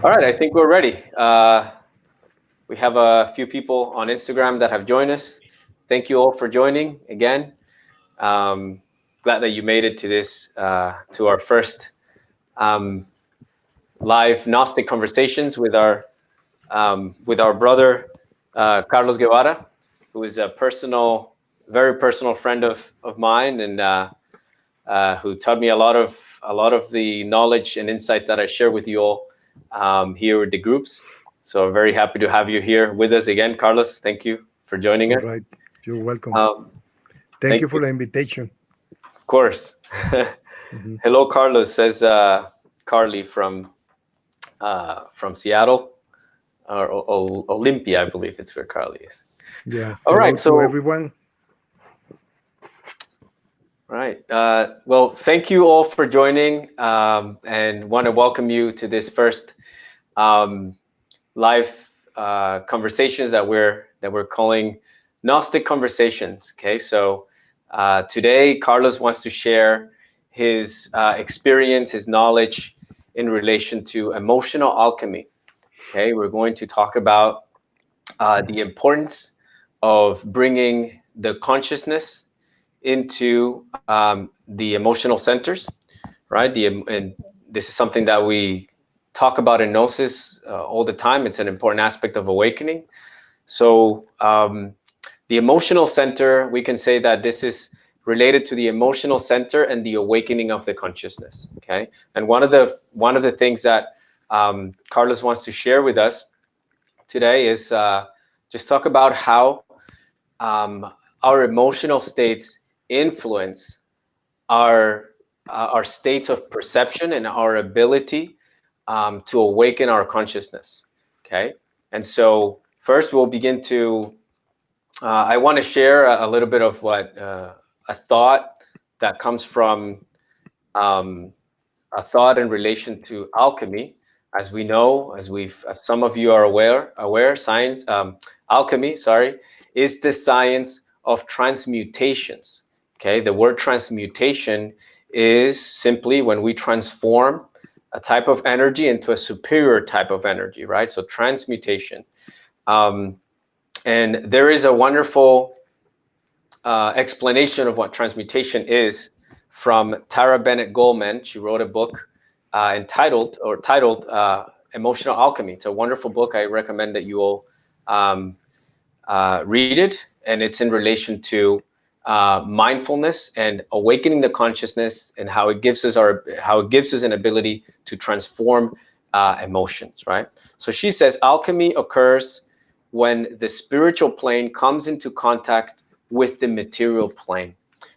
All right, I think we're ready. We have a few people on Instagram that have joined us. Thank you all for joining again. Um, Glad that you made it to this, to our first um, live Gnostic conversations with our brother Carlos Guevara, who is a very personal friend of mine, and who taught me a lot of the knowledge and insights that I share with you all here with the groups. So I'm very happy to have you here with us again, Carlos. Thank you for joining All us. right, you're welcome. Um, Thank Thank you you, for the invitation. of course. Mhm. Hello, Carlos, says Carly from Seattle or Olympia, I believe it's where Carly is. Yeah, All hello right, to so everyone. right. Well, thank you all for joining, and want to welcome you to this first um, live conversations that we're calling Gnostic Conversations. Okay, so today Carlos wants to share his experience, his knowledge in relation to emotional alchemy. Okay, we're going to talk about the importance of bringing the consciousness into the emotional centers, right? And this is something that we talk about in Gnosis all the time. It's an important aspect of awakening. So the emotional center, we can say that this is related to the emotional center and the awakening of the consciousness. Okay, and one of the things that Carlos wants to share with us today is just talk about how um, our emotional states influence our our states of perception and our ability to awaken our consciousness. Okay, and so first we'll begin to. I want to share a little bit of what a thought that comes from um, a thought in relation to alchemy. As we know, as some of you are aware, science, alchemy, sorry, is the science of transmutations. Okay, the word transmutation is simply when we transform a type of energy into a superior type of energy, right? So transmutation. Um, and there is a wonderful explanation of what transmutation is from Tara Bennett Goldman. She wrote a book titled Emotional Alchemy. It's a wonderful book. I recommend that you all um, read it, and it's in relation to mindfulness and awakening the consciousness, and how it gives us an ability to transform emotions. Right. So she says alchemy occurs when the spiritual plane comes into contact with the material plane,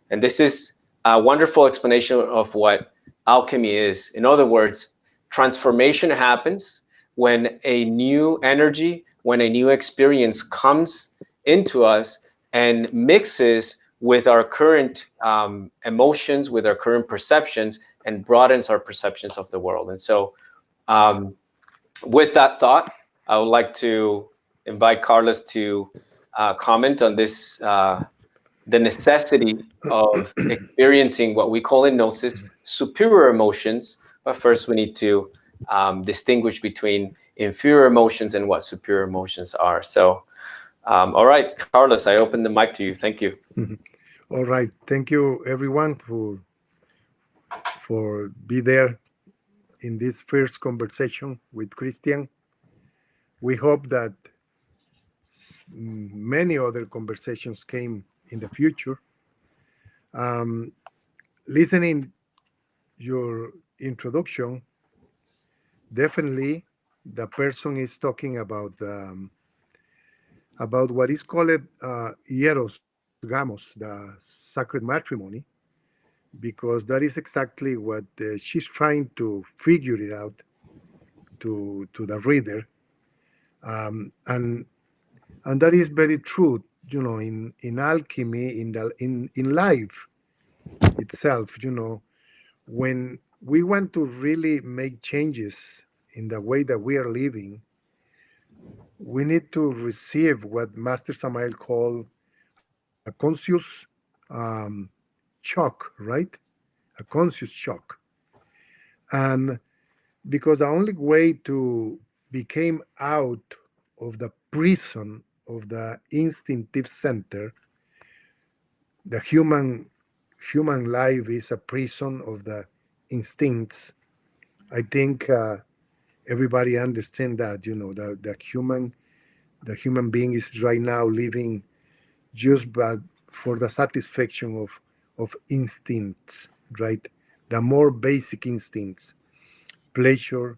and this is a wonderful explanation of what alchemy is. In other words, transformation happens when a new energy, when a new experience comes into us and mixes with our current emotions, with our current perceptions, and broadens our perceptions of the world. And so, um, with that thought, I would like to invite Carlos to comment on this, the necessity of experiencing what we call in Gnosis superior emotions. But first, we need to distinguish between inferior emotions and what superior emotions are. So, all right, Carlos, I open the mic to you. Thank you. All right, thank you everyone for be there in this first conversation with Christian. We hope that many other conversations came in the future. Um, Listening your introduction, definitely the person is talking about what is called Eros Gamos, the sacred matrimony, because that is exactly what she's trying to figure it out to the reader, and that is very true. You know, in alchemy, in life itself, when we want to really make changes in the way that we are living, we need to receive what Master Samael called a conscious um, shock, right? A conscious shock. And because the only way to became out of the prison of the instinctive center, the human life is a prison of the instincts. I think everybody understand that, the human being is right now living just but for the satisfaction of instincts, right? The more basic instincts, pleasure,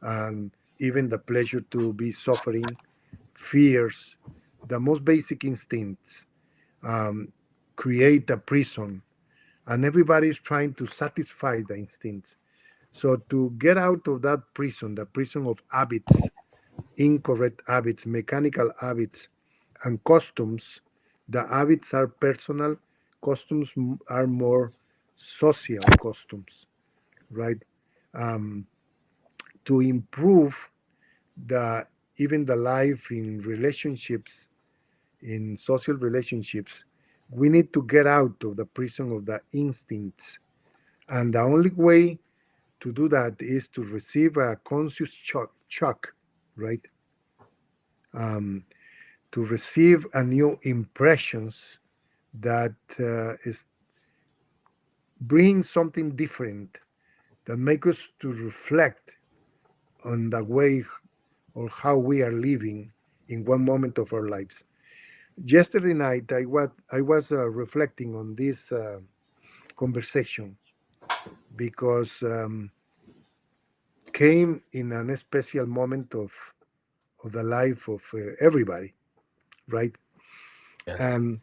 and even the pleasure to be suffering, fears, the most basic instincts um, create a prison, and everybody is trying to satisfy the instincts. So to get out of that prison, the prison of habits, incorrect habits, mechanical habits, and customs, the habits are personal, customs are more social customs, right? Um, to improve the even the life in relationships, in social relationships, we need to get out of the prison of the instincts, and the only way to do that is to receive a conscious shock, right? Um, to receive a new impressions that is bring something different, that make us to reflect on the way or how we are living in one moment of our lives. Yesterday night, I was reflecting on this conversation because came in an special moment of the life of everybody, right? Yes. And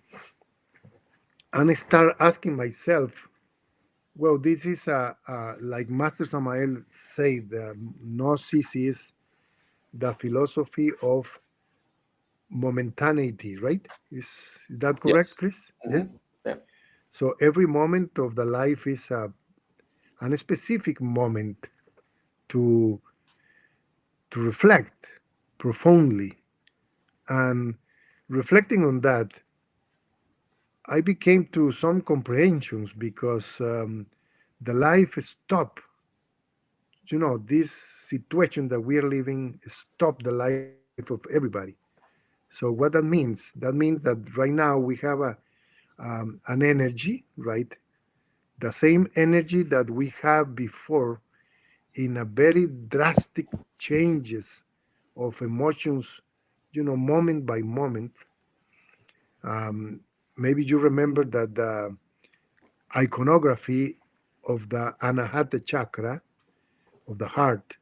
and I start asking myself, well, this is like Master Samael said, Gnosis is the philosophy of momentaneity, right? Is that correct, Yes. Chris? Yeah. Hmm. Yeah. So every moment of the life is a specific moment to to reflect profoundly, and reflecting on that, I became to some comprehensions because the life stop. This situation that we are living stop the life of everybody. So what that means? That means that right now we have an energy, right? The same energy that we have before in a very drastic changes of emotions, moment by moment. Um, Maybe you remember that the iconography of the Anahata chakra of the heart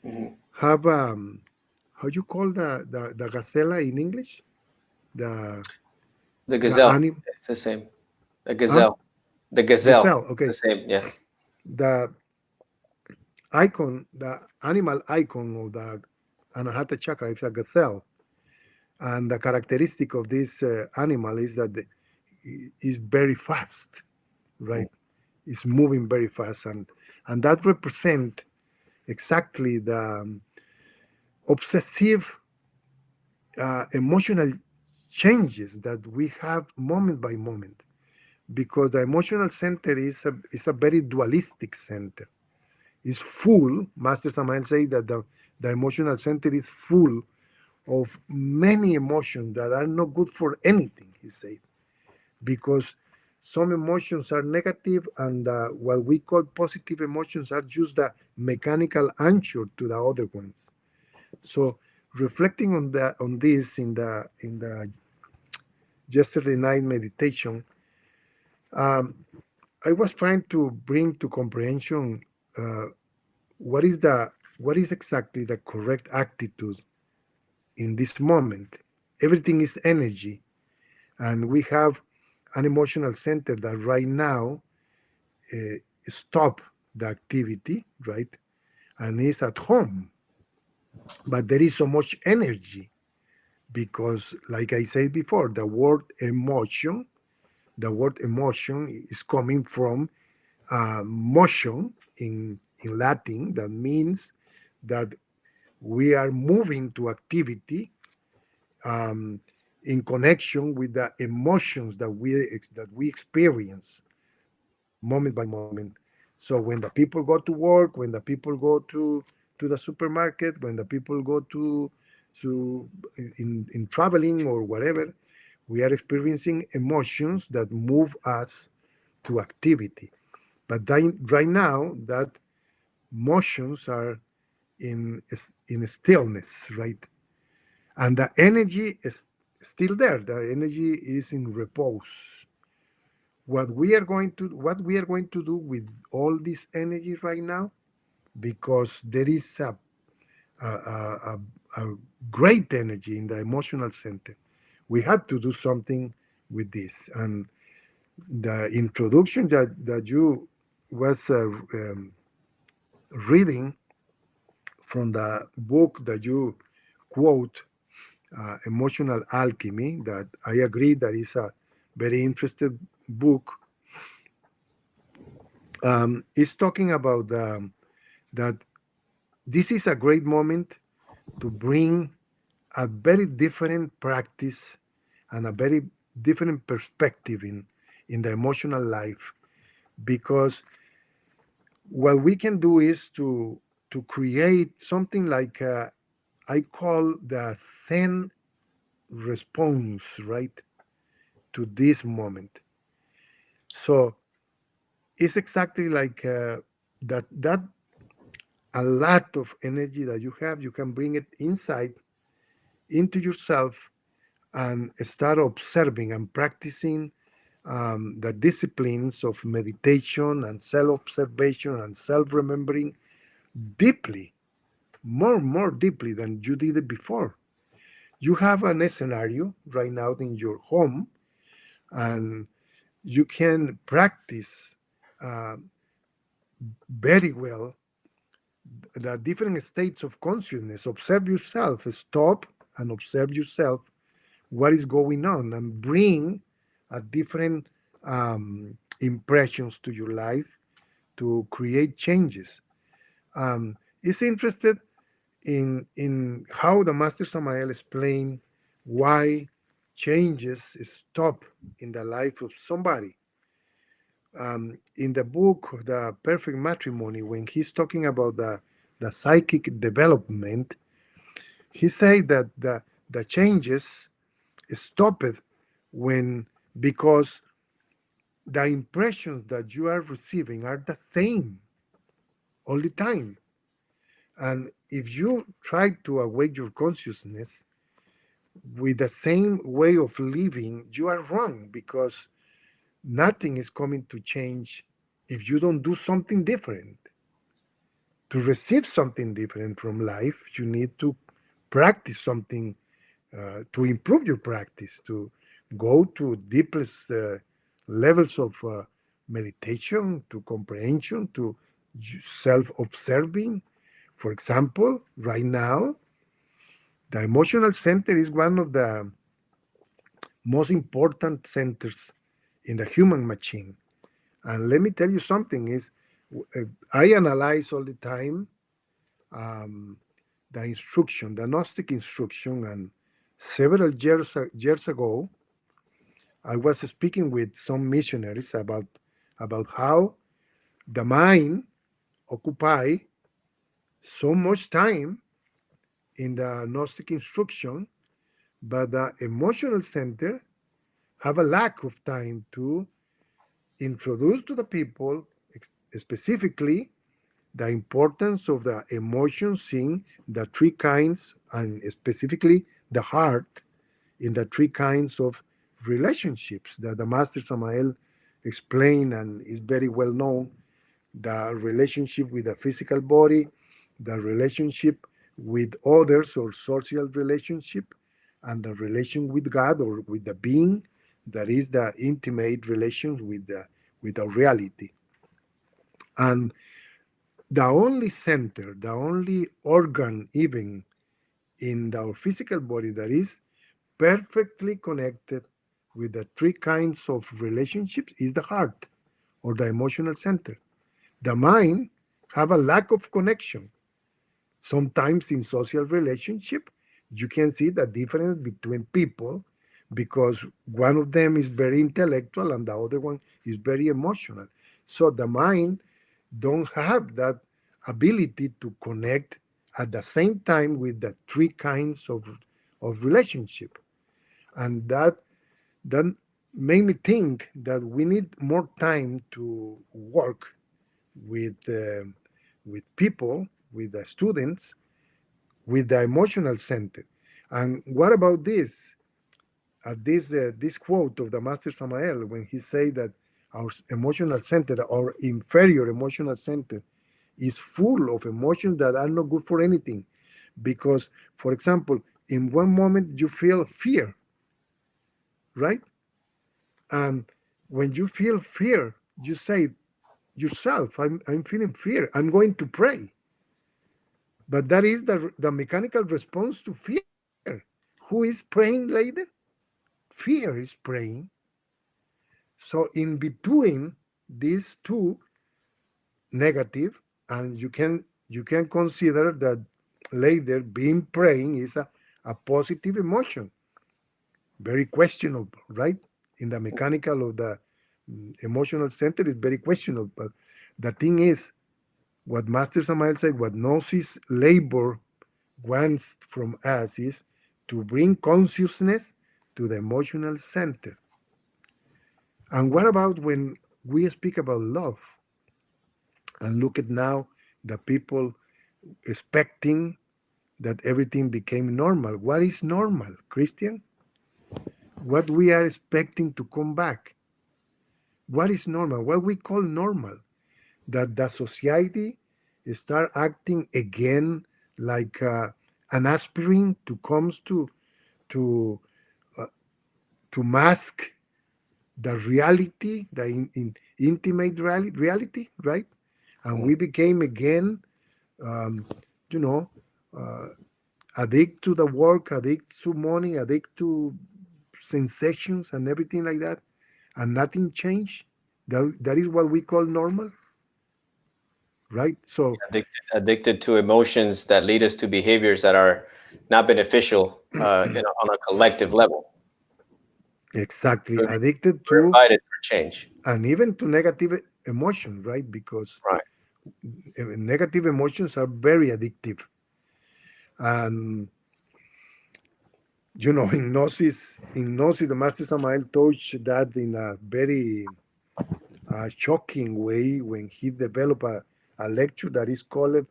Hmm. have how you call the gazelle in English? The The the gazelle. anim It's the same. The huh? gazelle. The gazelle. Gazelle. It's the Okay. same. Yeah. The icon, the animal icon of the Anahata chakra is a gazelle, and the characteristic of this animal is that is very fast, Mm. right? It's moving very fast, and that represent exactly the obsessive emotional changes that we have moment by moment, because the emotional center is a very dualistic center. It's full. Master Samael say that the emotional center is full of many emotions that are not good for anything, he said, because some emotions are negative, and what we call positive emotions are just the mechanical answer to the other ones. So reflecting on this in the yesterday night meditation, um, I was trying to bring to comprehension uh, what is the what is exactly the correct attitude in this moment. Everything is energy, and we have an emotional center that right now uh, stop the activity, right, and is at home. But there is so much energy because, like I said before, the word emotion is coming from motion in Latin. That means that we are moving to activity um, in connection with the emotions that we experience moment by moment. So when the people go to work, when the people go to the supermarket, when the people go to in traveling or whatever, we are experiencing emotions that move us to activity. But right now, that motions are in stillness, right? And the energy is still there. The energy is in repose. What we are going to do with all this energy right now, because there is a great energy in the emotional center. We have to do something with this. And the introduction that you was reading from the book that you quote, Emotional Alchemy, that I agree that is a very interesting book, is talking about that this is a great moment to bring a very different practice and a very different perspective in the emotional life, because what we can do is to create something like I call the Zen response, right, to this moment. So it's exactly like that a lot of energy that you have, you can bring it inside into yourself and start observing and practicing the disciplines of meditation and self-observation and self-remembering deeply, more deeply than you did it before. You have an scenario right now in your home, and you can practice uh, very well the different states of consciousness. Observe yourself, stop and observe yourself, what is going on, and bring a different impressions to your life to create changes. It's interested in how the Master Samael explained why changes stop in the life of somebody. In the book The Perfect Matrimony, when he's talking about the psychic development, he said that the changes stopped when, because the impressions that you are receiving are the same all the time. And if you try to awake your consciousness with the same way of living, you are wrong, because nothing is coming to change if you don't do something different. To receive something different from life, you need to practice something, to improve your practice, to go to deepest levels of meditation, to comprehension, to self observing. For example, right now, the emotional center is one of the most important centers in the human machine. And let me tell you something is, uh, I analyze all the time um, the instruction, the Gnostic instruction, and several years ago, I was speaking with some missionaries about how the mind occupy so much time in the Gnostic instruction, but the emotional center have a lack of time to introduce to the people specifically the importance of the emotions in the three kinds, and specifically the heart in the three kinds of relationships that the Master Samael explained and is very well known: the relationship with the physical body, the relationship with others or social relationship, and the relation with God or with the being, that is the intimate relation with the reality. And the only center, the only organ even in our physical body that is perfectly connected with the three kinds of relationships is the heart, or the emotional center. The mind have a lack of connection. Sometimes in social relationship, you can see the difference between people, because one of them is very intellectual and the other one is very emotional. So the mind don't have that ability to connect at the same time with the three kinds of relationship. And that made me think that we need more time to work with with people, with the students, with the emotional center. And what about this? This quote of the Master Samael when he say that our emotional center, our inferior emotional center, is full of emotions that are not good for anything. Because, for example, in one moment you feel fear, right? And when you feel fear, you say yourself, I'm feeling fear. I'm going to pray. But that is the mechanical response to fear. Who is praying later? Fear is praying. So in between these two negative, and you can consider that later being praying is a positive emotion. Very questionable, right? In the mechanical of the emotional center is very questionable. But the thing is, what Master Samael said, what Gnosis labor wants from us is to bring consciousness to the emotional center. And what about when we speak about love? And look at now the people expecting that everything became normal. What is normal, Christian? What we are expecting to come back. What is normal? What we call normal? That the society start acting again like an aspirin to comes to uh, to mask the reality, the intimate reality, right? And we became again, um, you know, uh, addict to the work, addict to money, addict to sensations and everything like that, and nothing changed. That is what we call normal, right? So Addicted to emotions that lead us to behaviors that are not beneficial on a collective level. exactly, We're addicted we're to invited for change. and even to negative emotions, right? Because Right. negative emotions are very addictive. And in Gnosis, the Master Samael touched that in a very shocking way when he developed a lecture that is called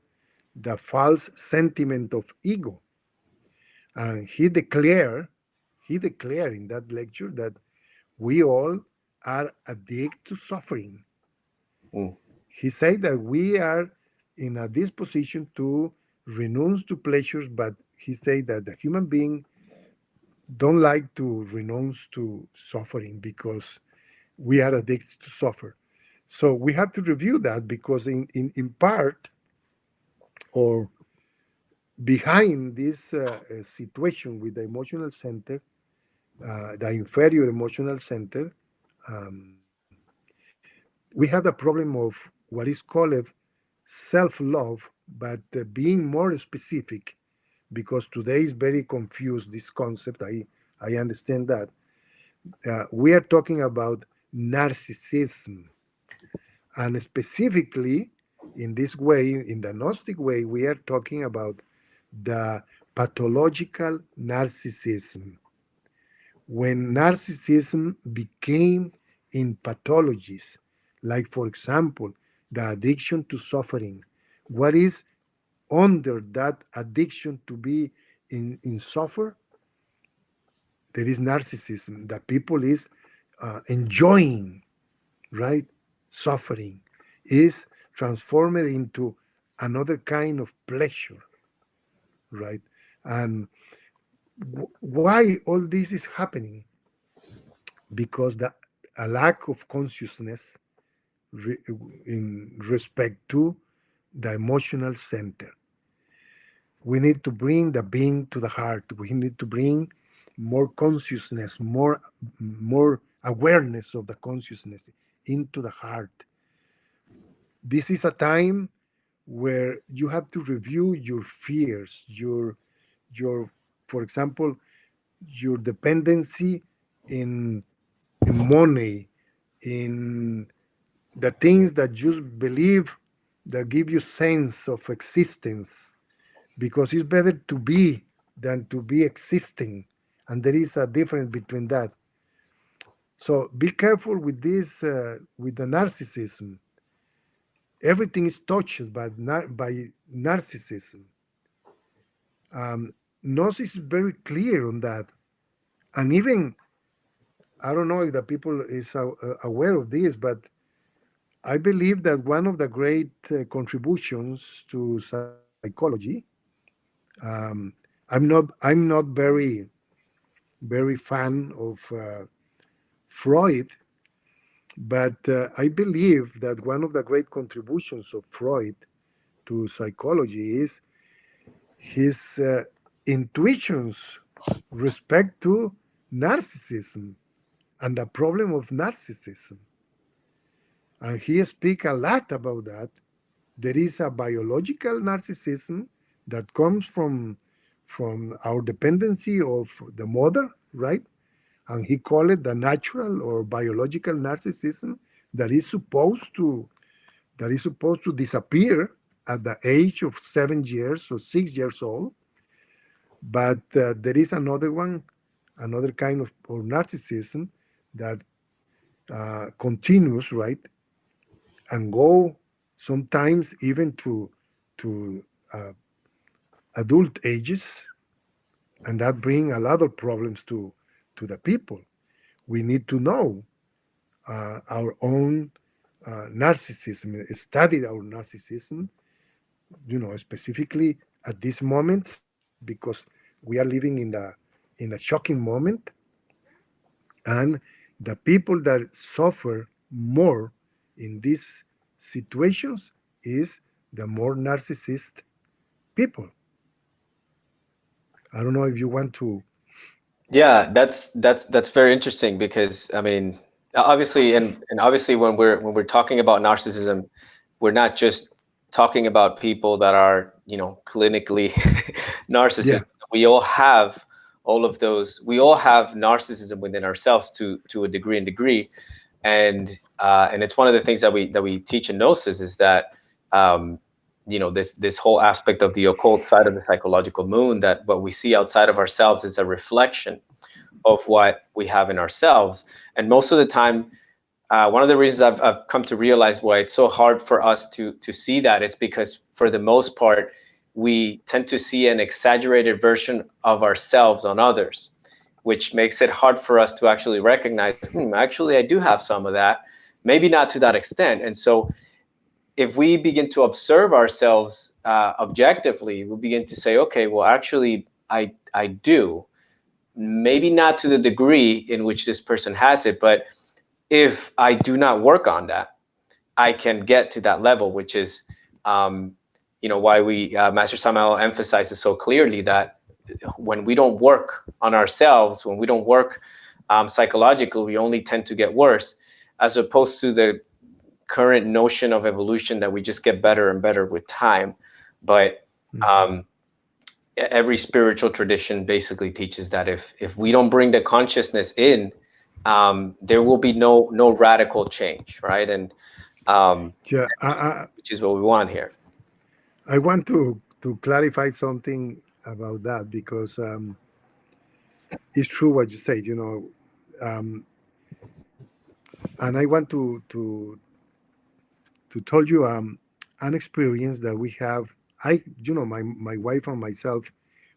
the false sentiment of ego. And he declared in that lecture that we all are addicted to suffering. Mm. He said that we are in a disposition to renounce to pleasures, but he said that the human being don't like to renounce to suffering because we are addicted to suffer. So we have to review that because in part or behind this situation with the emotional center, the inferior emotional center, um, we have the problem of what is called self-love, but being more specific, because today is very confused this concept. I understand that. We are talking about narcissism. And specifically, in this way, in the Gnostic way, we are talking about the pathological narcissism. When narcissism became in pathologies, like, for example, the addiction to suffering, what is under that addiction to be in suffer? There is narcissism. The people is enjoying, right? Suffering is transformed into another kind of pleasure, right? And why all this is happening? Because a lack of consciousness re, in respect to the emotional center. We need to bring the being to the heart. We need to bring more consciousness, more awareness of the consciousness into the heart. This is a time where you have to review your fears, your for example, your dependency in in money, in the things that you believe that give you sense of existence, because it's better to be than to be existing, and there is a difference between that. So be careful with this, with the narcissism. Everything is touched by narcissism. Gnosis is very clear on that, and even I don't know if the people is aware of this, but I believe that one of the great contributions to psychology. I'm not very fan of Freud, but I believe that one of the great contributions of Freud to psychology is his intuitions respect to narcissism and the problem of narcissism. And he speaks a lot about that. There is a biological narcissism that comes from our dependency of the mother, right? And he called it the natural or biological narcissism that is supposed to disappear at the age of 7 years or 6 years old. But there is another one, another kind of narcissism that continues, right, and go sometimes even to uh, adult ages, and that bring a lot of problems to the people. We need to know our own narcissism, study our narcissism, specifically at these moments, because we are living in a shocking moment, and the people that suffer more in these situations is the more narcissist people. I don't know if you want to. Yeah, that's very interesting because I mean, obviously, and obviously, when we're talking about narcissism, we're not just talking about people that are clinically narcissistic. Yeah. We all have all of those. We all have narcissism within ourselves to a degree, and it's one of the things that we teach in Gnosis is that um, this whole aspect of the occult side of the psychological moon, that what we see outside of ourselves is a reflection of what we have in ourselves. And most of the time, one of the reasons I've come to realize why it's so hard for us to see that, it's because for the most part we tend to see an exaggerated version of ourselves on others, which makes it hard for us to actually recognize, actually I do have some of that, maybe not to that extent. And so if we begin to observe ourselves objectively, we begin to say, okay, well, actually, I do. Maybe not to the degree in which this person has it, but if I do not work on that, I can get to that level, which is, why we Master Samael emphasizes so clearly that when we don't work on ourselves, when we don't work psychologically, we only tend to get worse, as opposed to the current notion of evolution that we just get better and better with time. But Mhm. um, every spiritual tradition basically teaches that if we don't bring the consciousness in, there will be no radical change, right? And um, Yeah, which is what we want here. I want to clarify something about that because it's true what you said, and I want to tell you an experience that we have. My wife and myself,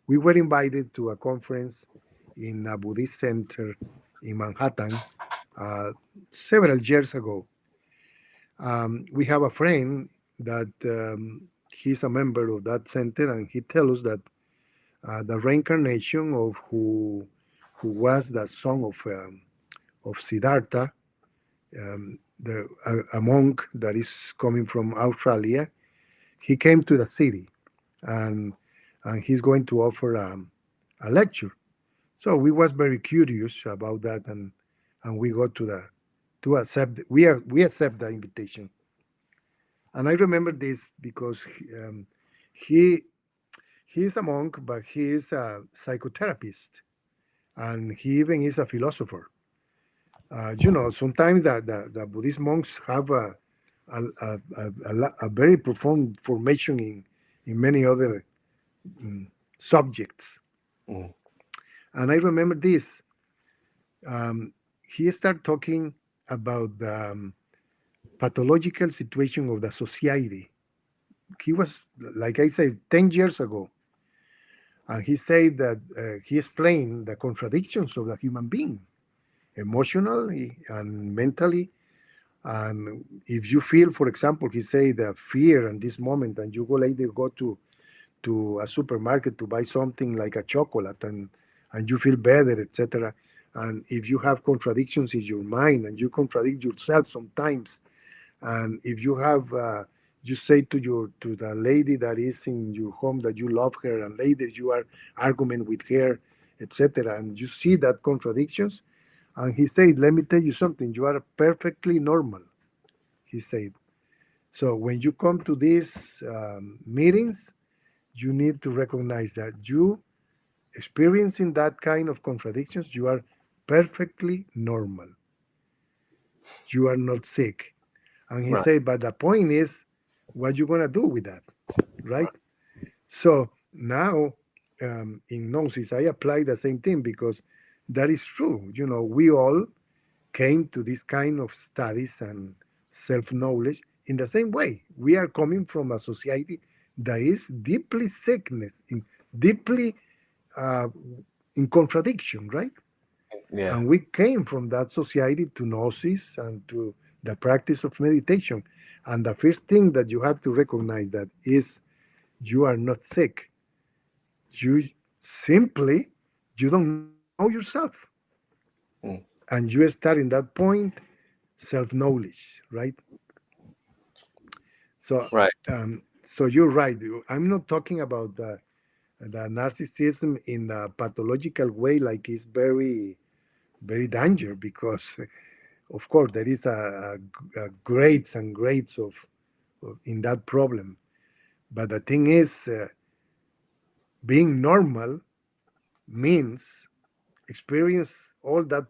we were invited to a conference in a Buddhist center in Manhattan uh, several years ago. We have a friend that he's a member of that center, and he tells us that the reincarnation of who was the son of Siddhartha, a monk that is coming from Australia. He came to the city, and he's going to offer a lecture. So we was very curious about that, and we got to accept. We accept the invitation. And I remember this because he he is a monk, but he is a psychotherapist, and he even is a philosopher. Sometimes the Buddhist monks have a very profound formation in many other mm, subjects. Mm. And I remember this. Um, he started talking about the pathological situation of the society. He was, like I said, 10 years ago. And he said that he explained the contradictions of the human being, emotionally and mentally. And if you feel, for example, he said the fear in this moment, and you go later go to a supermarket to buy something like a chocolate, and you feel better, etc. And if you have contradictions in your mind and you contradict yourself sometimes, and if you have you say to the lady that is in your home that you love her, and later you are arguing with her, etc., and you see that contradictions, and he said, let me tell you something, you are perfectly normal, he said. So when you come to these meetings, you need to recognize that you experiencing that kind of contradictions, you are perfectly normal. You are not sick. And he Right. said, but the point is, what you gonna do with that, right? So now in Gnosis, I apply the same thing because that is true. You know, we all came to this kind of studies and self knowledge in the same way. We are coming from a society that is deeply sickness, deeply uh, in contradiction, right? Yeah. And we came from that society to Gnosis and to the practice of meditation. And the first thing that you have to recognize that is you are not sick. You simply you don't know yourself, Mm. and you start in that point self-knowledge, right? So, Right. so you're right. I'm not talking about the narcissism in a pathological way, like it's very very danger because of course there is a grades and grades of in that problem. But the thing is, being normal means experience all that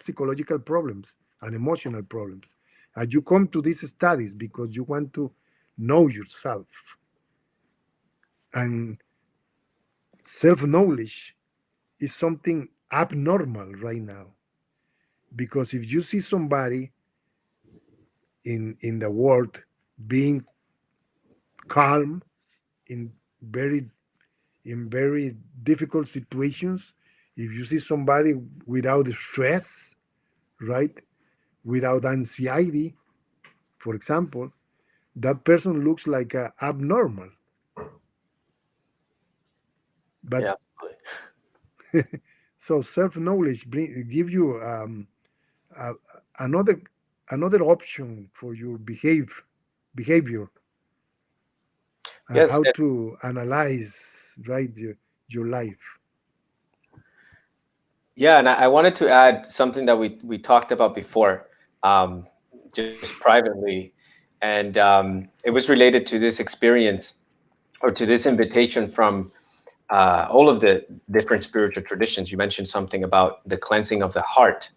psychological problems and emotional problems. And you come to these studies because you want to know yourself. And self knowledge is something abnormal right now. Because if you see somebody in the world being calm in very very difficult situations, if you see somebody without stress, right, without anxiety, for example, that person looks like abnormal. But Yeah. so self knowledge give you uh, another another option for your behavior and Yes. how to analyze, right, your life. Yeah, and I wanted to add something that we talked about before, um, just privately, and it was related to this experience or to this invitation from all of the different spiritual traditions. You mentioned something about the cleansing of the heart,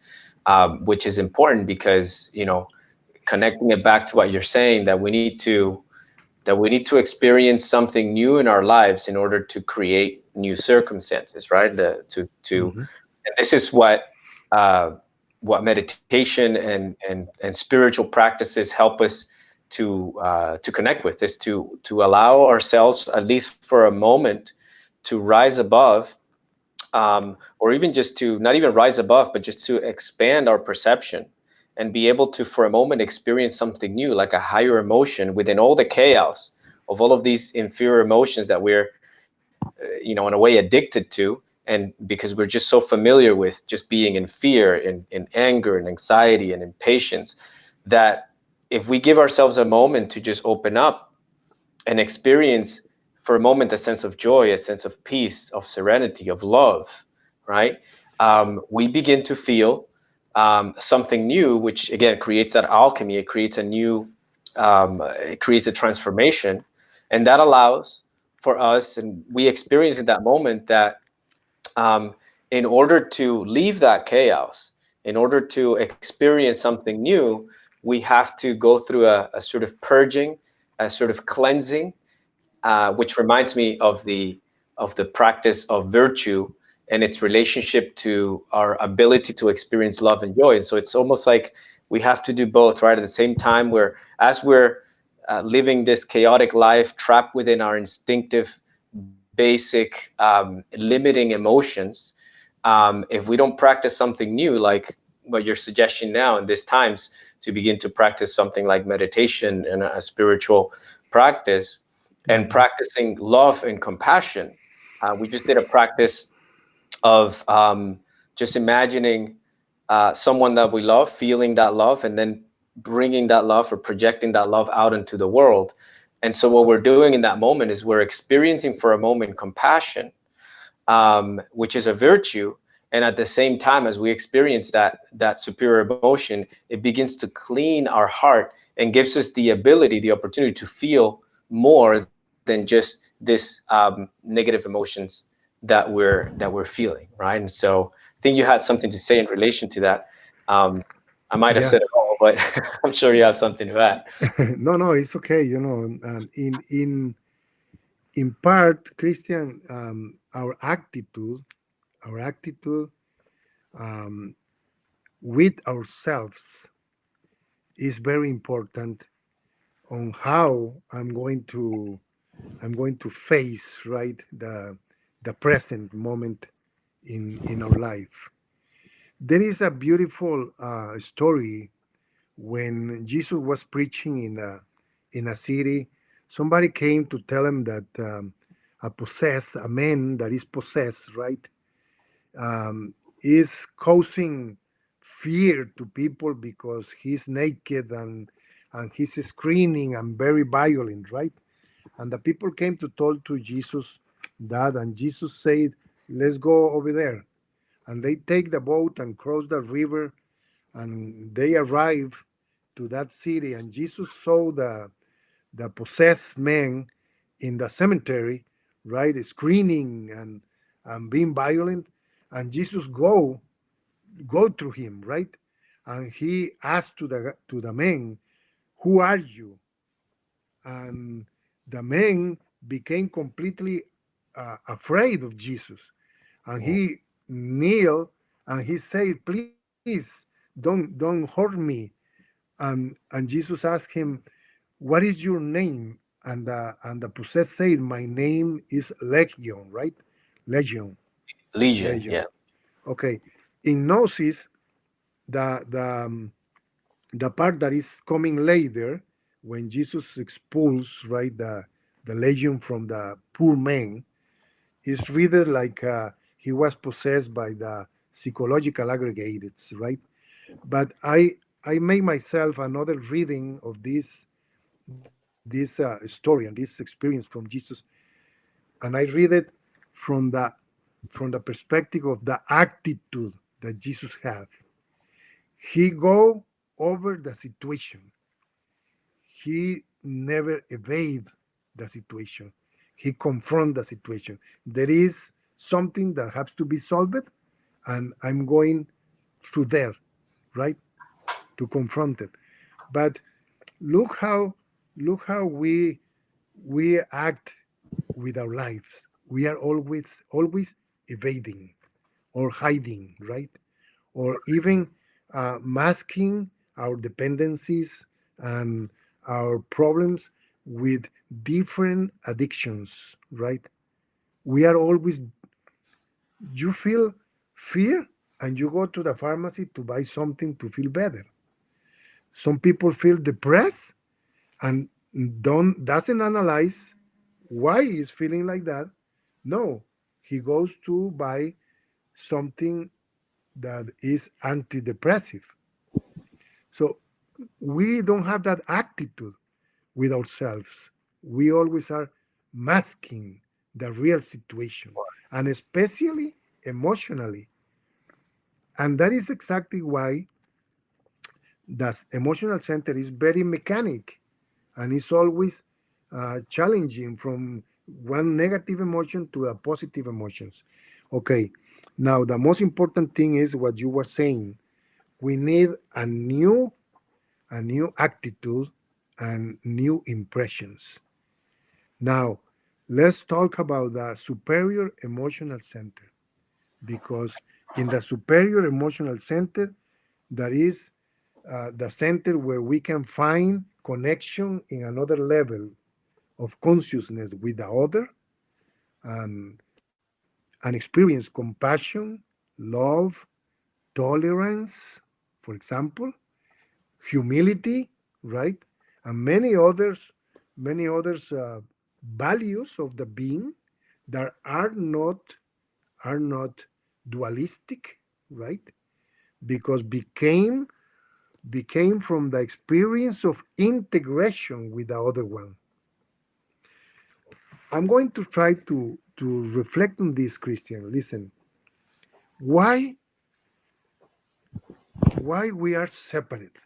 which is important because connecting it back to what you're saying that we need to experience something new in our lives in order to create new circumstances, right? To Hmm. and this is uh, what meditation and spiritual practices help us to connect with, is to allow ourselves, at least for a moment, to rise above, or even just to not even rise above, but just to expand our perception and be able to, for a moment, experience something new, like a higher emotion within all the chaos of all of these inferior emotions that we're, in a way, addicted to. And because we're just so familiar with just being in fear, in anger and anxiety and impatience, that if we give ourselves a moment to just open up and experience for a moment a sense of joy, a sense of peace, of serenity, of love, right? We begin to feel something new, which again creates that alchemy. It creates a new, it creates a transformation, and that allows for us, and we experience in that moment that um, in order to leave that chaos, in order to experience something new, we have to go through a sort of purging, a sort of cleansing, which reminds me of the the practice of virtue and its relationship to our ability to experience love and joy. And so it's almost like we have to do both, right? At the same time, where as we're living this chaotic life, trapped within our instinctive, basic, limiting emotions, if we don't practice something new, like what you're suggesting now in these times, to begin to practice something like meditation and a spiritual practice, and Mhm. practicing love and compassion. We just did a practice of just imagining someone that we love, feeling that love, and then bringing that love or projecting that love out into the world. And so, what we're doing in that moment is we're experiencing for a moment compassion, which is a virtue. And at the same time, as we experience that superior emotion, it begins to clean our heart and gives us the ability, the opportunity to feel more than just this negative emotions that we're feeling, right? And so, I think you had something to say in relation to that. Um, I might have Yeah. said it all, but I'm sure you have something to add. No, no, it's okay. In part, Christian, our attitude um, with ourselves is very important on how I'm going to face, right, the present moment in our life. There is a beautiful story when Jesus was preaching in a city. Somebody came to tell him that a man that is possessed, right, is causing fear to people because he's naked and he's screaming and very violent, right? And the people came to tell to Jesus that, and Jesus said, "Let's go over there." And they take the boat and cross the river, and they arrive to that city. And Jesus saw the possessed man in the cemetery, right, screaming and being violent. And Jesus go through him, right, and he asked to the man, "Who are you?" And the man became completely afraid of Jesus, and he kneeled and he said, "Please don't hurt me." And Jesus asked him, "What is your name?" And the possessed said, "My name is Legion," right? Legion. Legion, Legion. yeah. Okay. In Gnosis, the the um, the part that is coming later, when Jesus expels, right, the legion from the poor man, is read like he was possessed by the psychological aggregates, right? But I made myself another reading of this story and this experience from Jesus, and I read it from the perspective of the attitude that Jesus had. He go over the situation. He never evade the situation. He confront the situation. There is something that has to be solved, and I'm going through there, right, to confront it. But look how look how we act with our lives. We are always evading or hiding, right? Or even masking our dependencies and our problems with different addictions, right? We are always, you feel fear and you go to the pharmacy to buy something to feel better. Some people feel depressed and don't doesn't analyze why he's feeling like that. No, he goes to buy something that is antidepressive. So we don't have that attitude with ourselves. We always are masking the real situation, and especially emotionally. And that is exactly why the emotional center is very mechanic, and it's always challenging from one negative emotion to a positive emotions. Okay, now the most important thing is what you were saying. We need a new attitude and new impressions. Now, Let's talk about the superior emotional center, because in the superior emotional center, that is the center where we can find connection in another level of consciousness with the other, and, and experience compassion, love, tolerance, for example, humility, right? And many others values of the being that are not dualistic, right? Because became from the experience of integration with the other one. I'm going to try to reflect on this, Christian. Listen, why why we are separate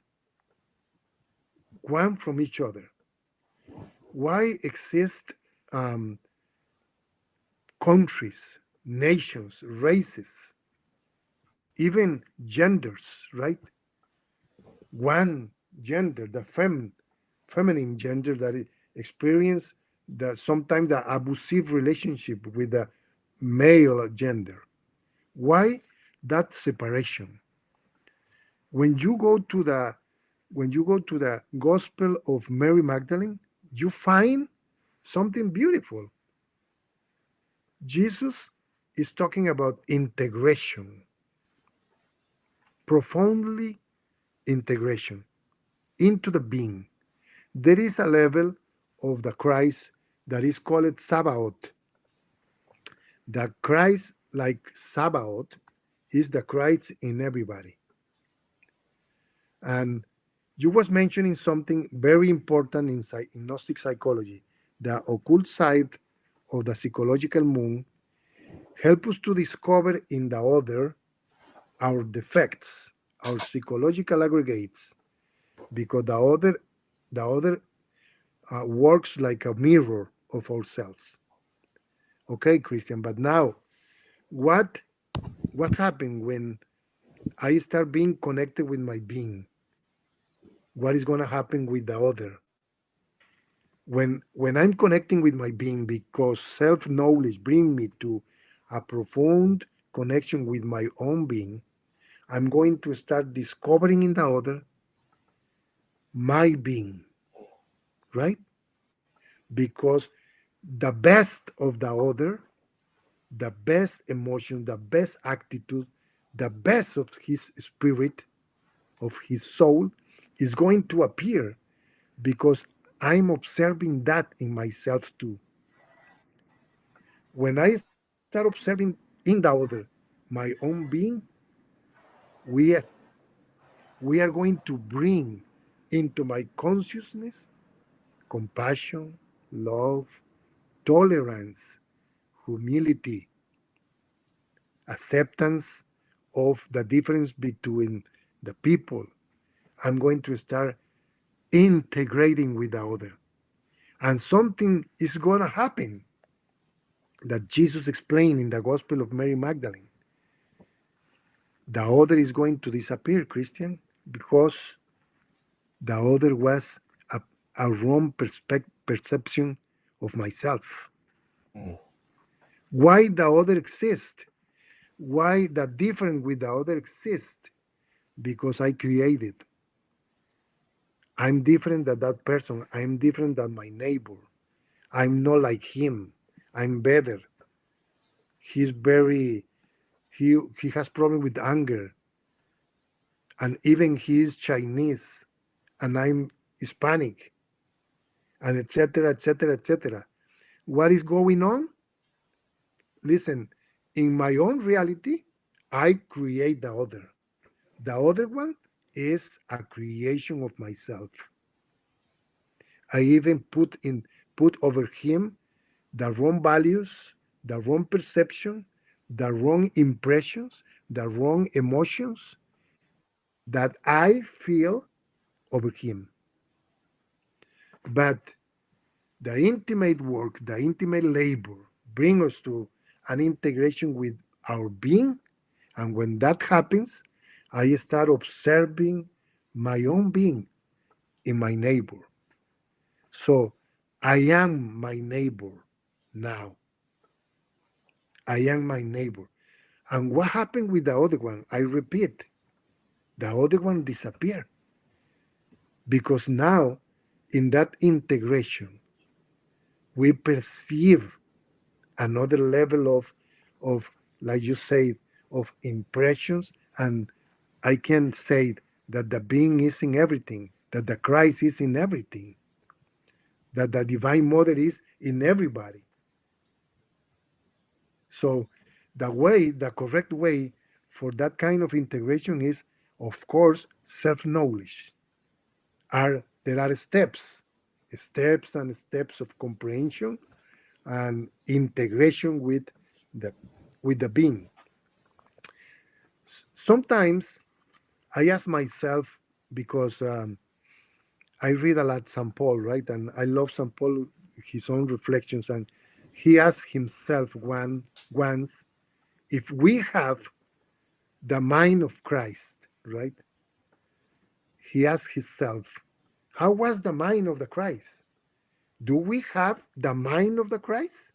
one from each other? Why exist um, countries, nations, races, even genders, right? One gender, the feminine gender that experience sometimes the abusive relationship with the male gender. Why that separation? When you go to the Gospel of Mary Magdalene, you find something beautiful. Jesus is talking about integration, profoundly integration into the being. There is a level of the Christ that is called Sabaoth. The Christ, like Sabaoth, is the Christ in everybody. And you was mentioning something very important in Gnostic psychology. The occult side of the psychological moon help us to discover in the other our defects, our psychological aggregates, because the other works like a mirror of ourselves. Okay, Christian. But now, what what happened when I start being connected with my being? What is going to happen with the other? When I'm connecting with my being, because self knowledge bring me to a profound connection with my own being, I'm going to start discovering in the other my being, right? Because the best of the other, the best emotion, the best attitude, the best of his spirit, of his soul, is going to appear because I'm observing that in myself too. When I start observing in the other my own being, we as we are going to bring into my consciousness compassion, love, tolerance, humility, acceptance of the difference between the people. I'm going to start integrating with the other. And something is going to happen that Jesus explained in the Gospel of Mary Magdalene. The other is going to disappear, Christian, because the other was a, a wrong perception of myself. Mm. Why the other exists? Why the different with the other exists? Because I created. I'm different than that person. I'm different than my neighbor. I'm not like him. I'm better. He's very he has problem with anger, and even he is Chinese, and I'm Hispanic, and etc. etc. etc. What is going on? Listen, in my own reality, I create the other. The other one is a creation of myself. I even put over him the wrong values, the wrong perception, the wrong impressions, the wrong emotions that I feel over him. But the intimate work, the intimate labor bring us to an integration with our being. And when that happens, I start observing my own being in my neighbor. So I am my neighbor now. I am my neighbor. And what happened with the other one? I repeat, the other one disappeared because now in that integration, we perceive another level of like you said, of impressions. And I can say that the being is in everything, that the Christ is in everything, that the Divine Mother is in everybody. So the correct way for that kind of integration is, of course, self-knowledge. There are steps and steps of comprehension and integration the with the being. Sometimes I ask myself, because I read a lot St. Paul, right? And I love St. Paul, his own reflections. And he asked himself once, if we have the mind of Christ, right? He asked himself, how was the mind of the Christ? Do we have the mind of the Christ?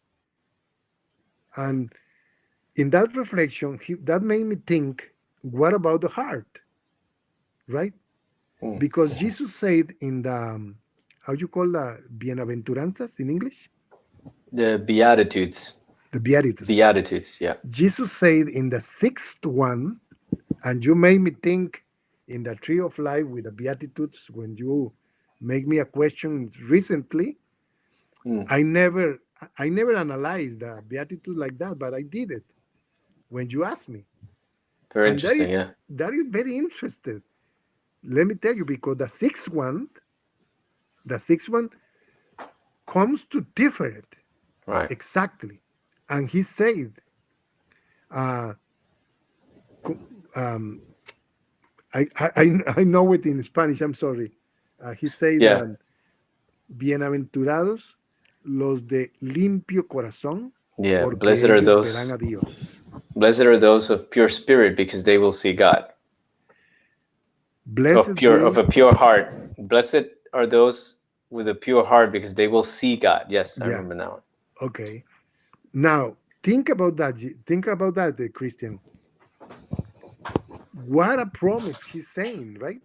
And in that reflection, that made me think, what about the heart, right? Mm. Because Jesus said in the, how you call the bienaventuranzas in English? The Beatitudes. The Beatitudes. Beatitudes, yeah. Jesus said in the sixth one, and you made me think in the tree of life with the Beatitudes when you make me a question recently. Mm. I never I never analyzed the Beatitude like that, but I did it when you asked me. Very And interesting, yeah. that is very interesting. Let me tell you, because the sixth one comes to different Right. exactly. And he said, uh, um, I know it in Spanish. I'm sorry. He said Yeah. that bienaventurados los de limpio corazón, Yeah. porque ellos verán a Dios. Blessed are those of pure spirit, because they will see God. Blessed Of be, a pure heart. Blessed are those with a pure heart, because they will see God. Yes, I yeah, remember that one. okay. Now think about that. Think about that, Christian. What a promise he's saying, right?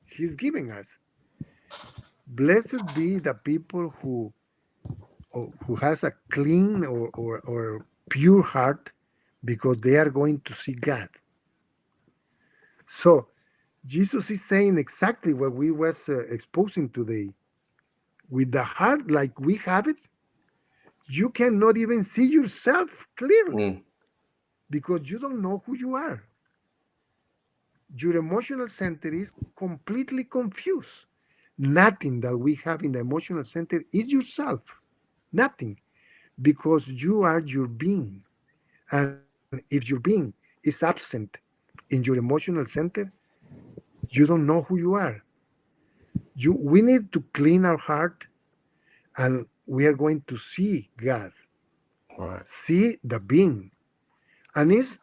He's giving us. Blessed be the people who has a clean or pure heart, because they are going to see God. So Jesus is saying exactly what we was exposing today. With the heart like we have it, you cannot even see yourself clearly Mm. because you don't know who you are. Your emotional center is completely confused. Nothing that we have in the emotional center is yourself. Nothing. Because you are your being. And if your being is absent in your emotional center, you don't know who you are. We need to clean our heart, and we are going to see God, Right. see the being. And it's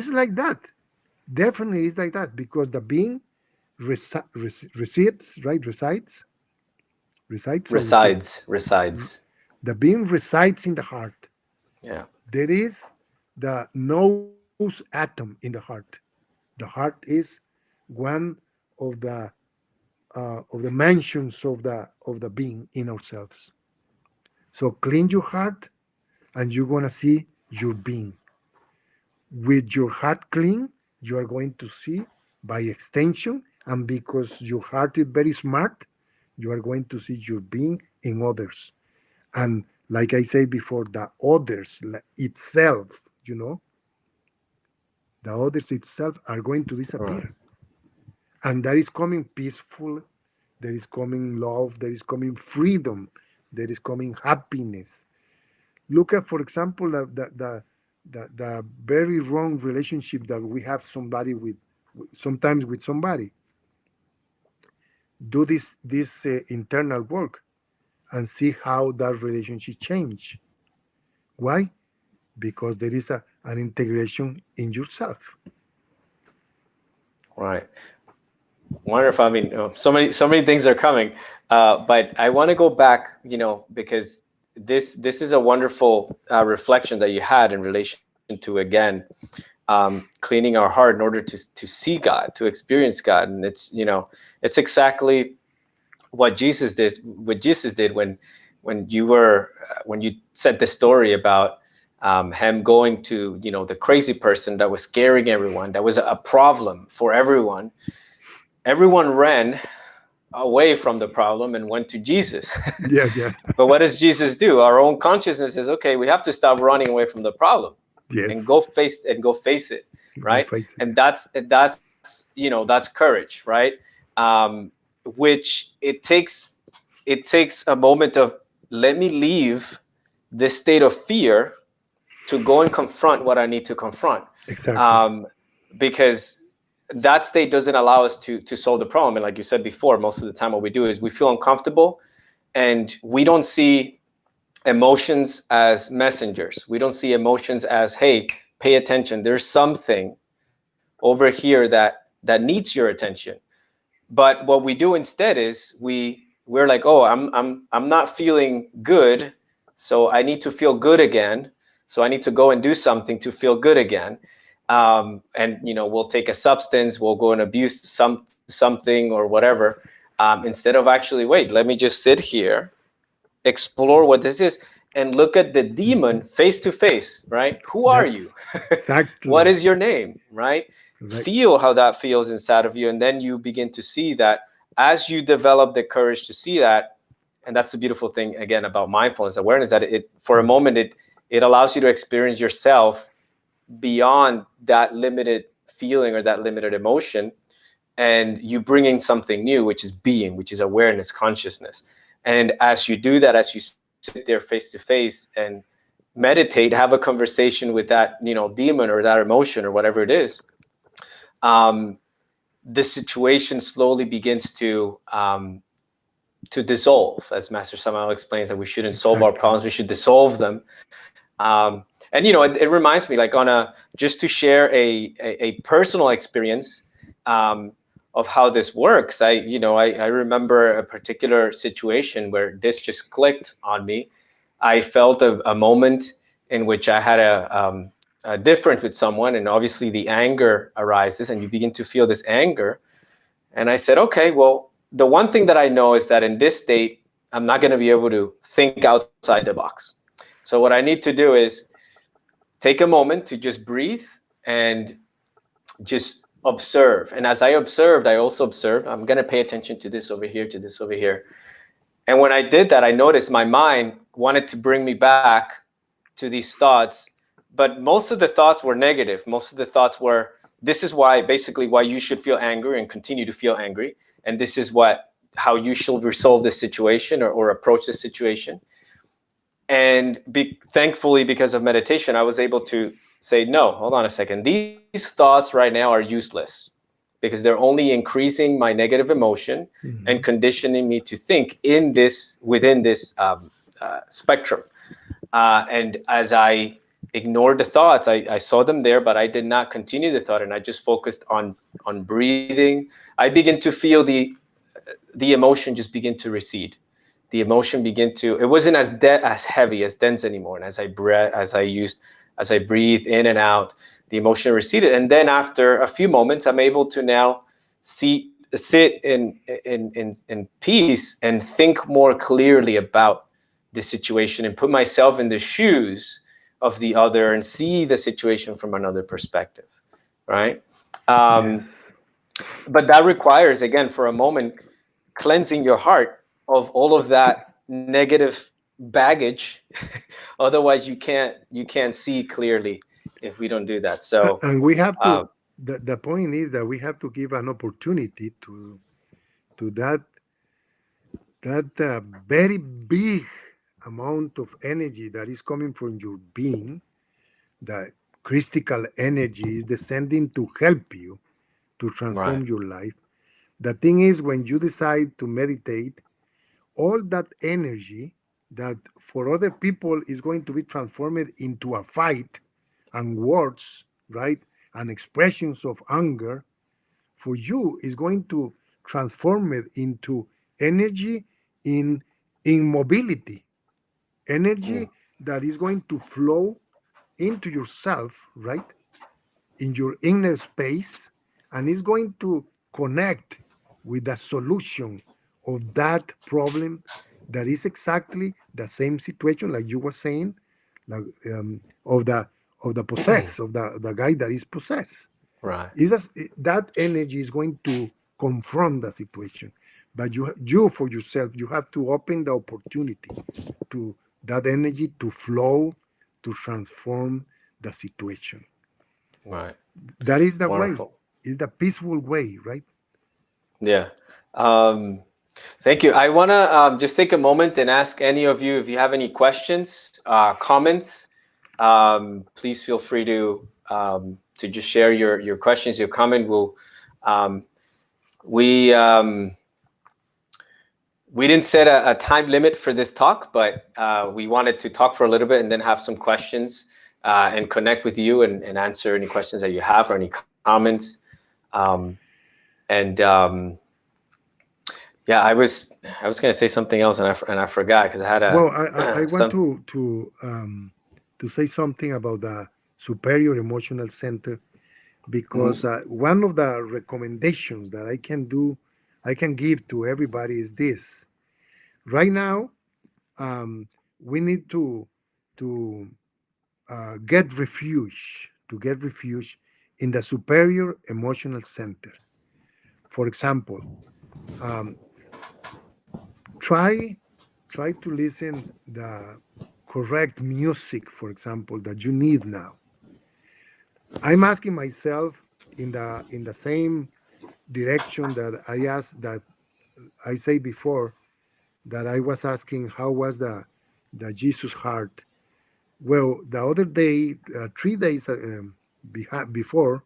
like that. Definitely it's like that, because the being resides, right? Resides or resides. Resides. The being resides in the heart. Yeah. There is the nose atom in the heart. The heart is one of the mansions of the being in ourselves. So clean your heart, and you're gonna see your being. With your heart clean, you are going to see by extension, and because your heart is very smart, you are going to see your being in others. And like I said before, the others itself, the others itself are going to Right. disappear. And there is coming peaceful, there is coming love, there is coming freedom, there is coming happiness. Look at, for example, the very wrong relationship that we have sometimes with somebody. Do this internal work and see how that relationship change. Why? Because there is an integration in yourself. Right. Wonderful. So many things are coming, but I want to go back. Because this is a wonderful reflection that you had in relation to, again, cleaning our heart in order to see God, to experience God. And it's, it's exactly what Jesus did. What Jesus did when you said the story about him going to, the crazy person that was scaring everyone, that was a problem for everyone. Everyone ran away from the problem and went to Jesus. Yeah, yeah. But what does Jesus do? Our own consciousness says, okay, we have to stop running away from the problem and Yes. go face it, Go right? face it. And that's courage, right? Um, which it takes a moment of, let me leave this state of fear to go and confront what I need to confront, Exactly. um, because that state doesn't allow us to solve the problem. And like you said before, most of the time what we do is we feel uncomfortable, and we don't see emotions as messengers. We don't see emotions as, hey, pay attention. There's something over here that needs your attention. But what we do instead is we're like, oh, I'm not feeling good, so I need to feel good again. So I need to go and do something to feel good again. And we'll take a substance, we'll go and abuse something or whatever, instead of actually, wait, let me just sit here, explore what this is, and look at the demon Mhm. face to face, right? Who are you? That's What exactly is your name, right? correct. Feel how that feels inside of you, and then you begin to see that as you develop the courage to see that. And that's the beautiful thing, again, about mindfulness awareness, that it, for a Mhm. moment, it allows you to experience yourself beyond that limited feeling or that limited emotion, and you bring in something new, which is being, which is awareness, consciousness. And as you do that, as you sit there face to face and meditate, have a conversation with that, demon or that emotion or whatever it is, um, the situation slowly begins to dissolve. As Master Samael explains, that we shouldn't solve our Exactly. problems, we should dissolve them. And it reminds me, like, just to share a personal experience, of how this works. I remember a particular situation where this just clicked on me. I felt a moment in which I had a difference with someone, and obviously the anger arises, and you begin to feel this anger. And I said, okay, well, the one thing that I know is that in this state, I'm not going to be able to think outside the box. So what I need to do is take a moment to just breathe and just observe. And as I observed, I also observed, I'm going to pay attention to this over here, to this over here. And when I did that, I noticed my mind wanted to bring me back to these thoughts. But most of the thoughts were negative. Most of the thoughts were, this is why, basically, why you should feel angry and continue to feel angry. And this is how you should resolve this situation, or approach this situation. And thankfully, because of meditation, I was able to say, no, hold on a second. These thoughts right now are useless, because they're only increasing my negative emotion and Mhm. conditioning me to think within this spectrum. And as I ignored the thoughts, I saw them there, but I did not continue the thought, and I just focused on breathing. I began to feel the emotion just begin to recede. The emotion begin to, it wasn't as heavy, as dense anymore. And as I breathe in and out, the emotion receded. And then after a few moments, I'm able to now sit in peace and think more clearly about the situation, and put myself in the shoes of the other and see the situation from another perspective, right? Um, Yes. but that requires, again, for a moment, cleansing your heart of all of that negative baggage. Otherwise, you can't see clearly if we don't do that. So, And we have um, to. The point is that we have to give an opportunity to that very big amount of energy that is coming from your being. The critical energy is descending to help you to right, transform your life. The thing is, when you decide to meditate, all that energy that for other people is going to be transformed into a fight and words, right? And expressions of anger, for you is going to transform it into energy in mobility, energy that is going to flow into yourself, right? In your inner space, and is going to connect with the solution of that problem that is exactly the same situation, like you were saying, like, of the possessed, of the guy that is possessed. Right. Is that energy is going to confront the situation, but you for yourself, you have to open the opportunity to that energy to flow, to transform the situation. Right. That is the way. Wonderful. Is the peaceful way, right? Yeah. Um, Thank you. I want to just take a moment and ask any of you if you have any questions, comments. Please feel free to just share your questions, your comment. Um, we um, we didn't set a time limit for this talk, but we wanted to talk for a little bit and then have some questions and connect with you and answer any questions that you have or any comments. Um, and Yeah, I was gonna say something else and I forgot because I had a Well, I want some. to say something about the superior emotional center, because Mm, one of the recommendations that I can give to everybody is this. Right now, we need to get refuge in the superior emotional center. For example, um, try try to listen the correct music, for example, that you need now. I'm asking myself in the same direction that I asked, that I say before, that I was asking how was the Jesus heart. Well, the other day, 3 days before,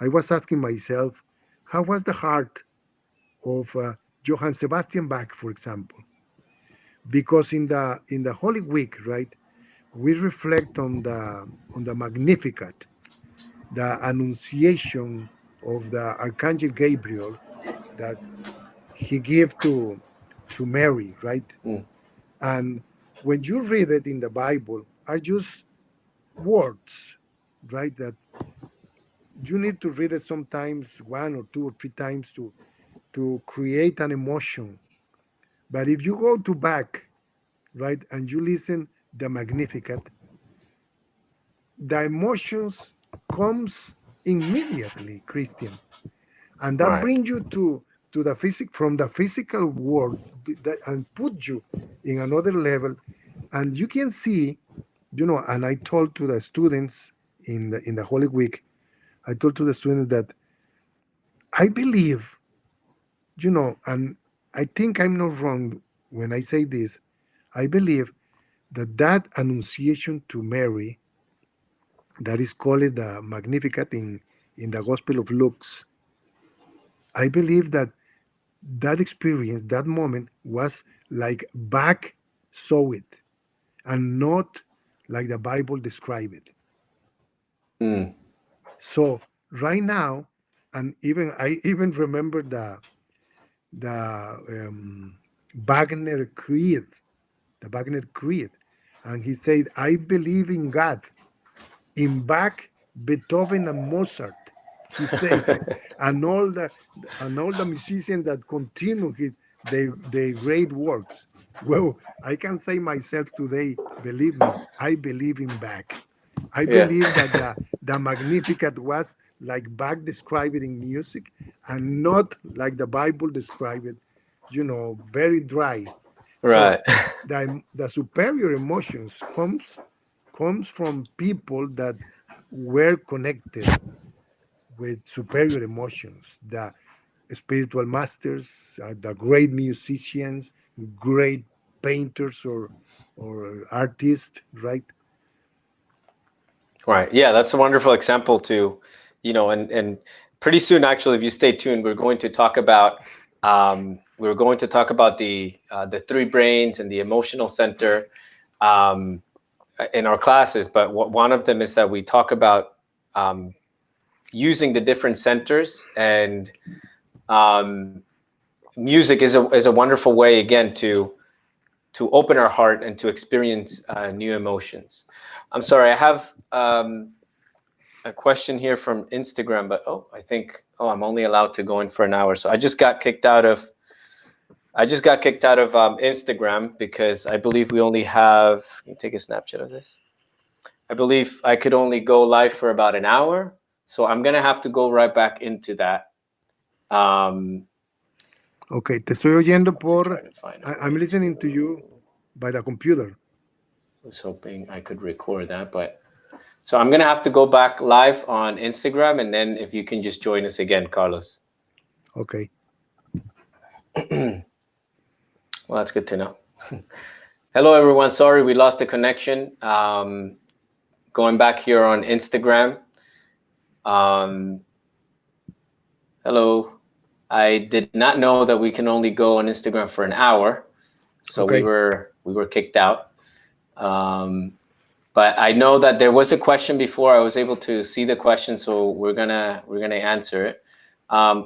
I was asking myself how was the heart of Johann Sebastian Bach, for example, because in the Holy Week, right, we reflect on the Magnificat, the Annunciation of the Archangel Gabriel that he gave to Mary, right? mm, And when you read it in the Bible, are just words, right? That you need to read it sometimes one or two or three times to create an emotion. But if you go to back, right, and you listen the Magnificat, the emotions comes immediately, Christian, and that right. brings you to the from the physical world, and put you in another level, and you can see, and I told to the students in the Holy Week, I told to the students that I believe, and I think I'm not wrong when I say this. I believe that annunciation to Mary, that is called the Magnificat in the Gospel of Luke, I believe that experience, that moment was like back saw it, and not like the Bible described it. Mm, So right now, and even I even remember the Wagner Creed, the Wagner Creed, and he said, "I believe in God, in Bach, Beethoven, and Mozart." He said, and all the musicians that continue their great works. Well, I can say myself today, believe me, I believe in Bach. I yeah. believe that the Magnificat was like Bach described it in music, and not like the Bible described it, very dry. So Right. the superior emotions comes from people that were connected with superior emotions, the spiritual masters, the great musicians, great painters or artists, right? Right. Yeah, that's a wonderful example to, and pretty soon, actually, if you stay tuned, we're going to talk about the three brains and the emotional center um, in our classes. But one of them is that we talk about um, using the different centers, and um, music is a wonderful way again to open our heart and to experience new emotions. I'm sorry, I have a question here from Instagram, but I'm only allowed to go in for an hour. So I just got kicked out of Instagram because I believe we only have. Can you take a snapshot of this? I believe I could only go live for about an hour, so I'm gonna have to go right back into that. Okay, te estoy oyendo Try por. to find a I'm way listening to you to. by the computer. I was hoping I could record that, but so I'm gonna have to go back live on Instagram, and then if you can just join us again, Carlos. Okay. Well, that's good to know. Hello, everyone. Sorry we lost the connection. Going back here on Instagram. Hello. I did not know that we can only go on Instagram for an hour, so Okay. we were kicked out. But I know that there was a question before. I was able to see the question, so we're gonna answer it.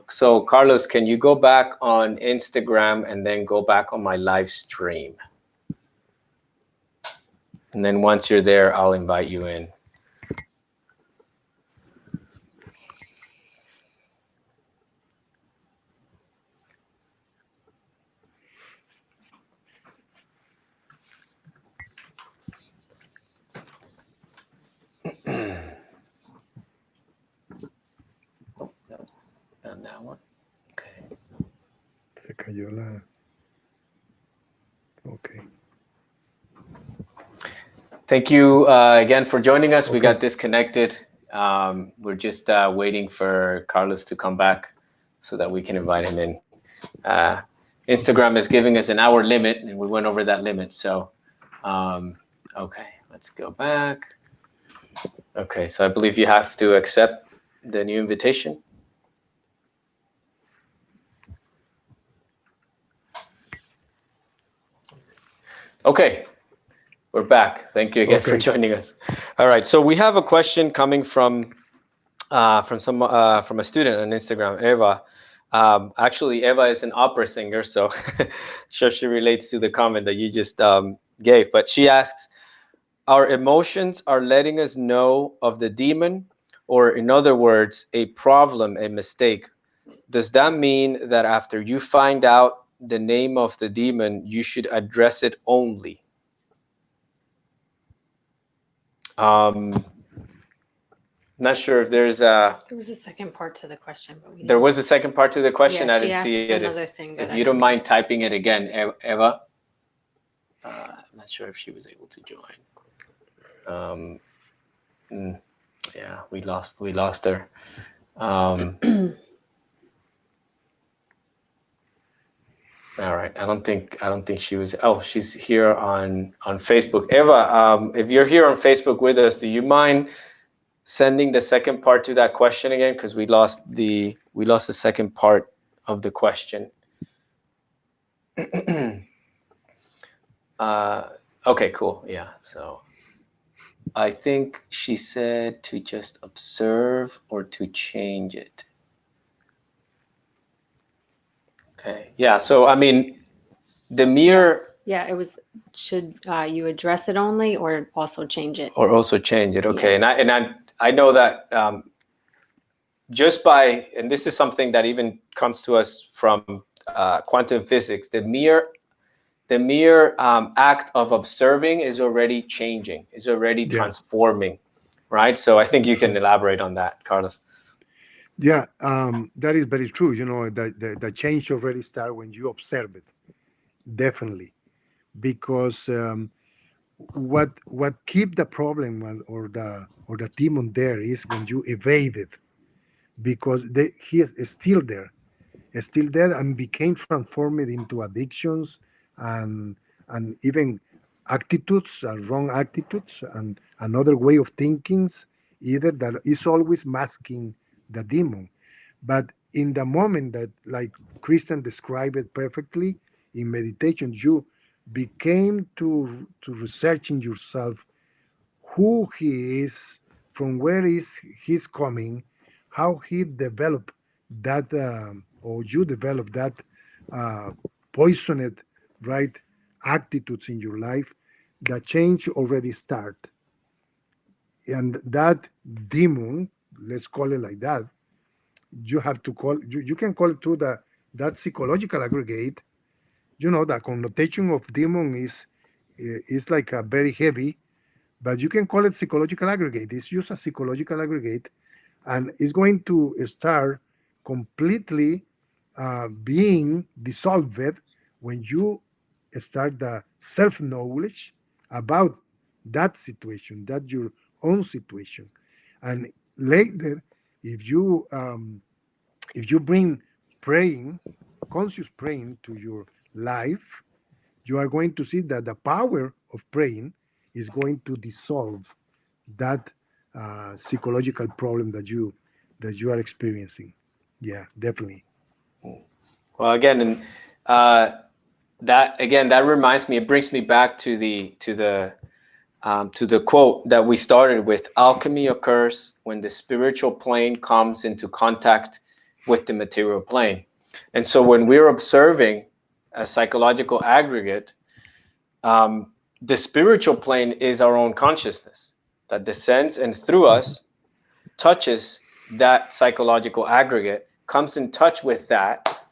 So Carlos, can you go back on Instagram and then go back on my live stream? And then once you're there, I'll invite you in. Oh, no, not that one. Okay. Se cayó la. Okay. Thank you again for joining us. Okay. We got disconnected. We're just waiting for Carlos to come back so that we can invite him in. Instagram is giving us an hour limit, and we went over that limit. So, okay, let's go back. Okay, so I believe you have to accept the new invitation. Okay, we're back. Thank you again for joining us. All right, so we have a question coming from a student on Instagram, Eva. Actually, Eva is an opera singer, so sure she relates to the comment that you just gave. But she asks, our emotions are letting us know of the demon, or in other words, a problem, a mistake. Does that mean that after you find out the name of the demon, you should address it only? Not sure if There was a second part to the question, but there was a second part to the question. Yeah, I she didn't see asked it. another thing, but If I you don't didn't- mind typing it again, Eva. I'm not sure if she was able to join. Yeah, we lost her. All right. I don't think she was. Oh, she's here on Facebook. Eva, if you're here on Facebook with us, do you mind sending the second part to that question again? Because we lost the second part of the question. Okay, cool. Yeah. So I think she said to just observe or to change it. Okay. Yeah. So I mean, the mere. Yeah, it was. Should you address it only, or also change it? Or also change it. Okay. Yeah. And I know that just by, and this is something that even comes to us from quantum physics, the mere act of observing is already changing, is already transforming, right? So I think you can elaborate on that, Carlos. Yeah, that is very true. You know, the change already starts when you observe it. Definitely, because what keep the problem or the demon there is when you evade it, because he is still there and became transformed into addictions and even attitudes, wrong attitudes, and another way of thinkings, either that is always masking the demon. But in the moment that, like Christian described it perfectly, in meditation, you became to researching yourself who he is, from where is he's coming, how he developed that, or you developed that poisoned, right, attitudes in your life, the change already start. And that demon, let's call it like that, you have to call, you can call it to the that psychological aggregate. The connotation of demon is like a very heavy, but you can call it psychological aggregate. It's just a psychological aggregate, and it's going to start completely being dissolved when you start the self knowledge about that situation, that your own situation. And later, if you bring praying, conscious praying to your life, you are going to see that the power of praying is going to dissolve that psychological problem that you are experiencing. Yeah, definitely. Well, again, and that reminds me. It brings me back to the quote that we started with. Alchemy occurs when the spiritual plane comes into contact with the material plane. And so when we're observing a psychological aggregate, the spiritual plane is our own consciousness that descends and through us touches that psychological aggregate, comes in touch with that,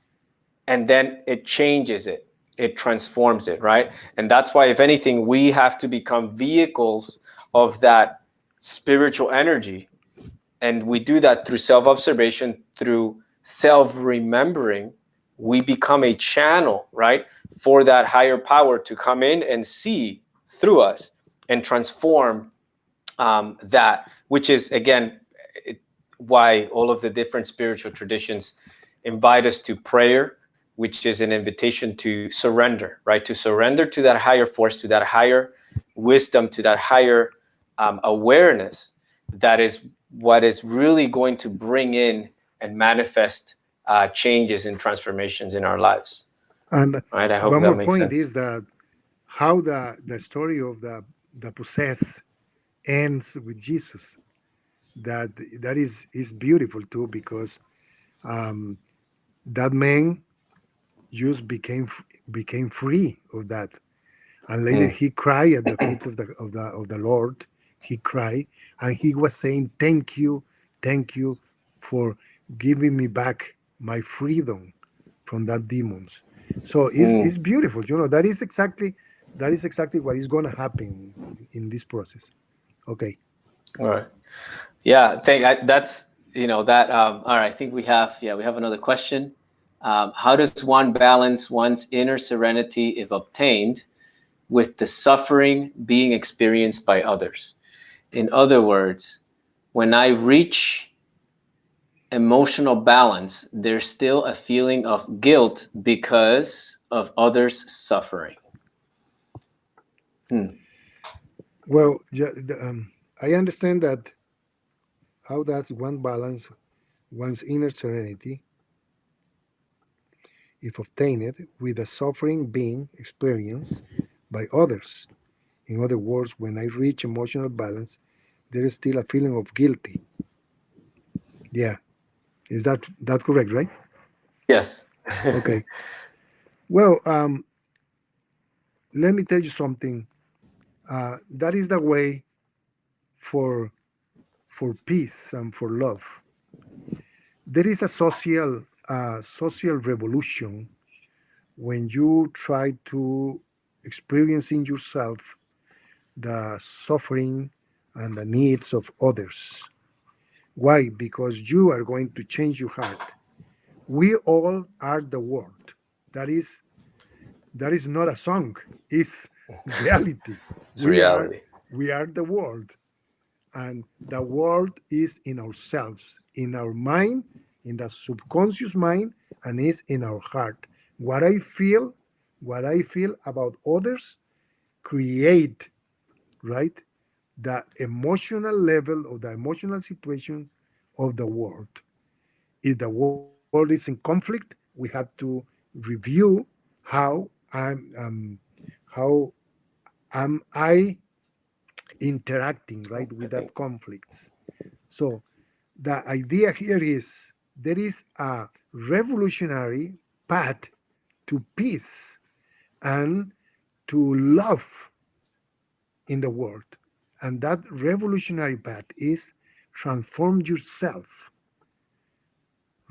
and then it changes it transforms it, right? And that's why, if anything, we have to become vehicles of that spiritual energy. And we do that through self-observation, through self-remembering. We become a channel, right, for that higher power to come in and see through us and transform that, which is, again, why all of the different spiritual traditions invite us to prayer, which is an invitation to surrender, right? To surrender to that higher force, to that higher wisdom, to that higher awareness. That is what is really going to bring in and manifest changes and transformations in our lives. And Right? I hope one that more makes point sense. is that how the story of the possessed ends with Jesus. That is beautiful too, because um, that man just became free of that, and later Mm, he cried at the feet of the Lord. He cried, and he was saying, thank you for giving me back my freedom from that demons. So it's mm. beautiful. That is exactly what is going to happen in this process. Okay. All right. Yeah, that's that. All right, I think we have another question. How does one balance one's inner serenity, if obtained, with the suffering being experienced by others? In other words, when I reach emotional balance, there's still a feeling of guilt because of others' suffering. Hmm. Well, yeah, I understand that how does one balance one's inner serenity if obtained with the suffering being experienced by others. In other words, when I reach emotional balance, there is still a feeling of guilty. Yeah, is that correct, right? Yes. Okay. Well, let me tell you something. That is the way for peace and for love. There is a social revolution when you try to experience in yourself the suffering and the needs of others. Why? Because you are going to change your heart. We all are the world. That is that is not a song. It's reality. It's We are reality. we are the world, and the world is in ourselves, in our mind, in the subconscious mind, and is in our heart. What I feel, what I feel about others, create, right, the emotional level of the emotional situations of the world. If the world is in conflict, we have to review how how am I interacting, right, I with think. that conflicts. So the idea here is there is a revolutionary path to peace, and to love in the world. And that revolutionary path is transform yourself,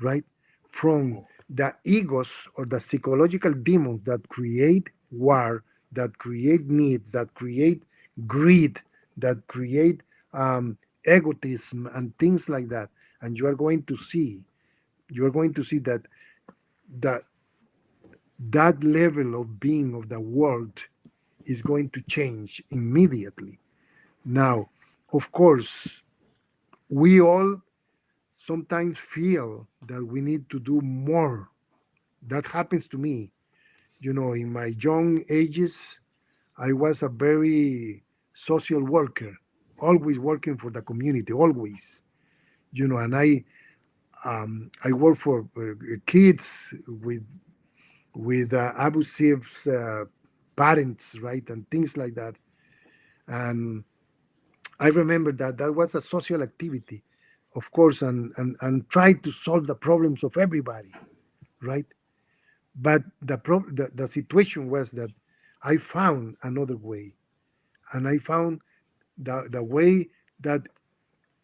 right? From the egos or the psychological demons that create war, that create needs, that create greed, that create egotism and things like that. And you are going to see that that that level of being of the world is going to change immediately. Now, of course, we all sometimes feel that we need to do more. That happens to me. In my young ages, I was a very social worker, always working for the community, always. And I work for kids with abusive parents, right, and things like that. And I remember that that was a social activity, of course, and try to solve the problems of everybody, right? But the situation was that I found another way, and I found the way that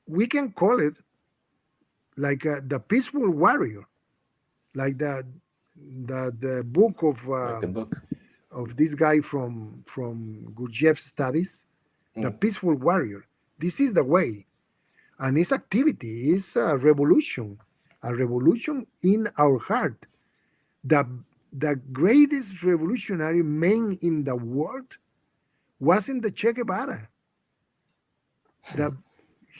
we can call it like the peaceful warrior, like the book Like the book. of this guy from Gurdjieff's studies, the Mm. peaceful warrior. This is the way, and its activity is a revolution in our heart. The the greatest revolutionary man in the world wasn't the Che Guevara. The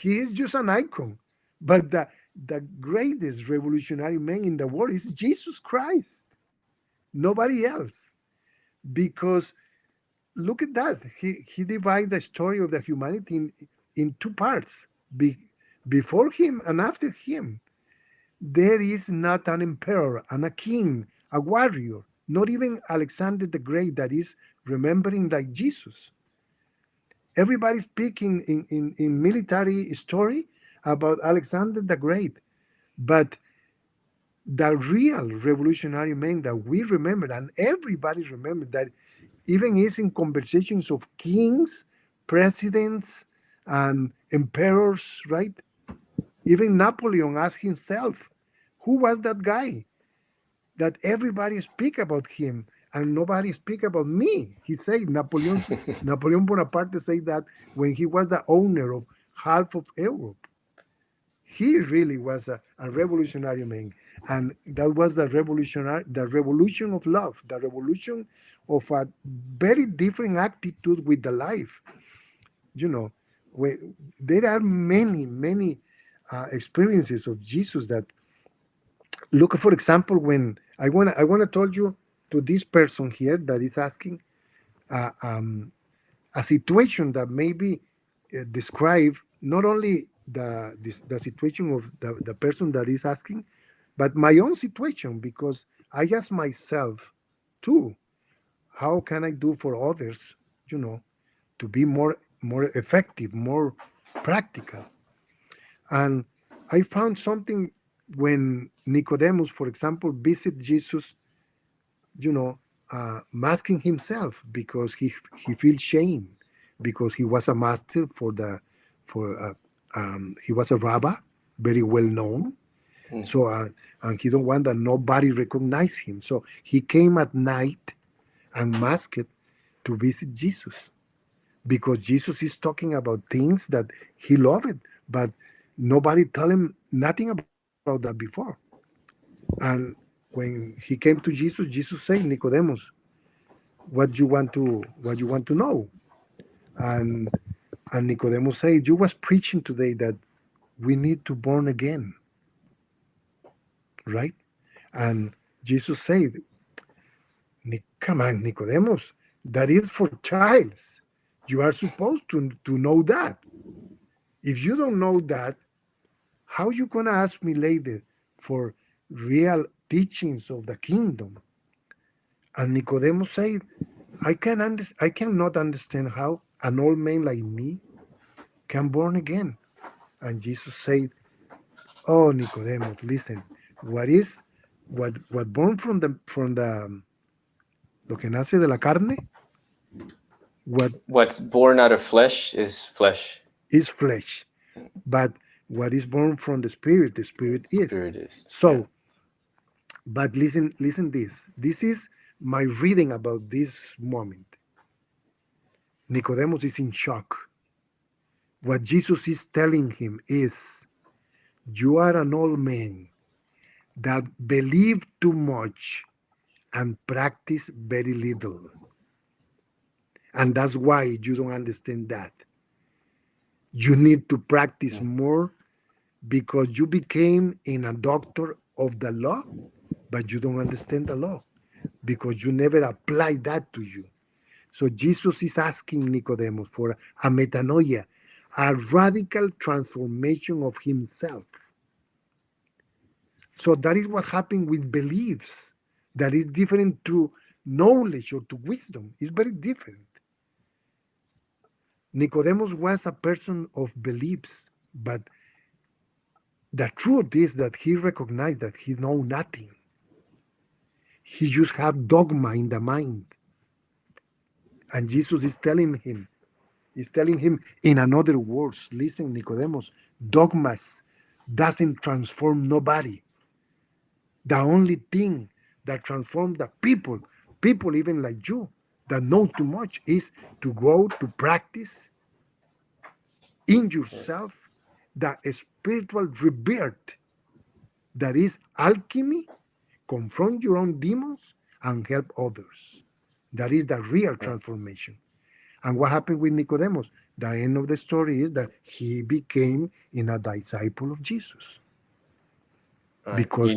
He is just an icon, but the greatest revolutionary man in the world is Jesus Christ, nobody else. Because look at that, he divided the story of the humanity in two parts, be, before him and after him. There is not an emperor and a king, a warrior, not even Alexander the Great that is remembering like Jesus. Everybody speaking in military story about Alexander the Great, but the real revolutionary man that we remember and everybody remember that even is in conversations of kings, presidents, and emperors, right? Even Napoleon asked himself, who was that guy that everybody speak about him and nobody speak about me? He said Napoleon Bonaparte said that when he was the owner of half of Europe. He really was a revolutionary man, and that was the revolution of love, the revolution of a very different attitude with the life. You know, there are many experiences of Jesus that look. For example, when I wanna tell you to this person here that is asking uh, um, a situation that maybe describe not only the situation of the person that is asking, but my own situation, because I ask myself too, how can I do for others, you know, to be more effective, more practical. And I found something when Nicodemus, for example, visit Jesus, you know, masking himself because he feels shame because he was a master for he was a rabbi, very well known. Mm. So and he don't want that nobody recognize him. So he came at night and masked to visit Jesus because Jesus is talking about things that he loved, but nobody tell him nothing about that before. And when he came to Jesus, Jesus said, Nicodemus, what you want to know? And and Nicodemus said, you was preaching today that we need to born again, right? And Jesus said, come on, Nicodemus, that is for childs. You are supposed to know that. If you don't know that, how you gonna ask me later for real teachings of the kingdom? And Nicodemus said, I cannot understand how an old man like me can born again. And Jesus said, oh, Nicodemus, listen, what born from the lo que nace de la carne What's born out of flesh is flesh. is flesh, but what is born from the spirit is. Spirit is. Yeah. So, but listen this. This is my reading about this moment. Nicodemus is in shock. What Jesus is telling him is, you are an old man that believe too much and practice very little. And that's why you don't understand that. You need to practice more because you became in a doctor of the law, but you don't understand the law because you never apply that to you. So Jesus is asking Nicodemus for a metanoia, a radical transformation of himself. So that is what happened with beliefs. That is different to knowledge or to wisdom. It's very different. Nicodemus was a person of beliefs, but the truth is that he recognized that he know nothing. He just have dogma in the mind. And Jesus is telling him in another words, listen, Nicodemus, dogmas doesn't transform nobody. The only thing that transforms the people even like you, that know too much, is to go to practice in yourself the spiritual rebirth that is alchemy, confront your own demons, and help others. That is the real transformation. And what happened with Nicodemus? The end of the story is that he became a disciple of Jesus. Right. Because,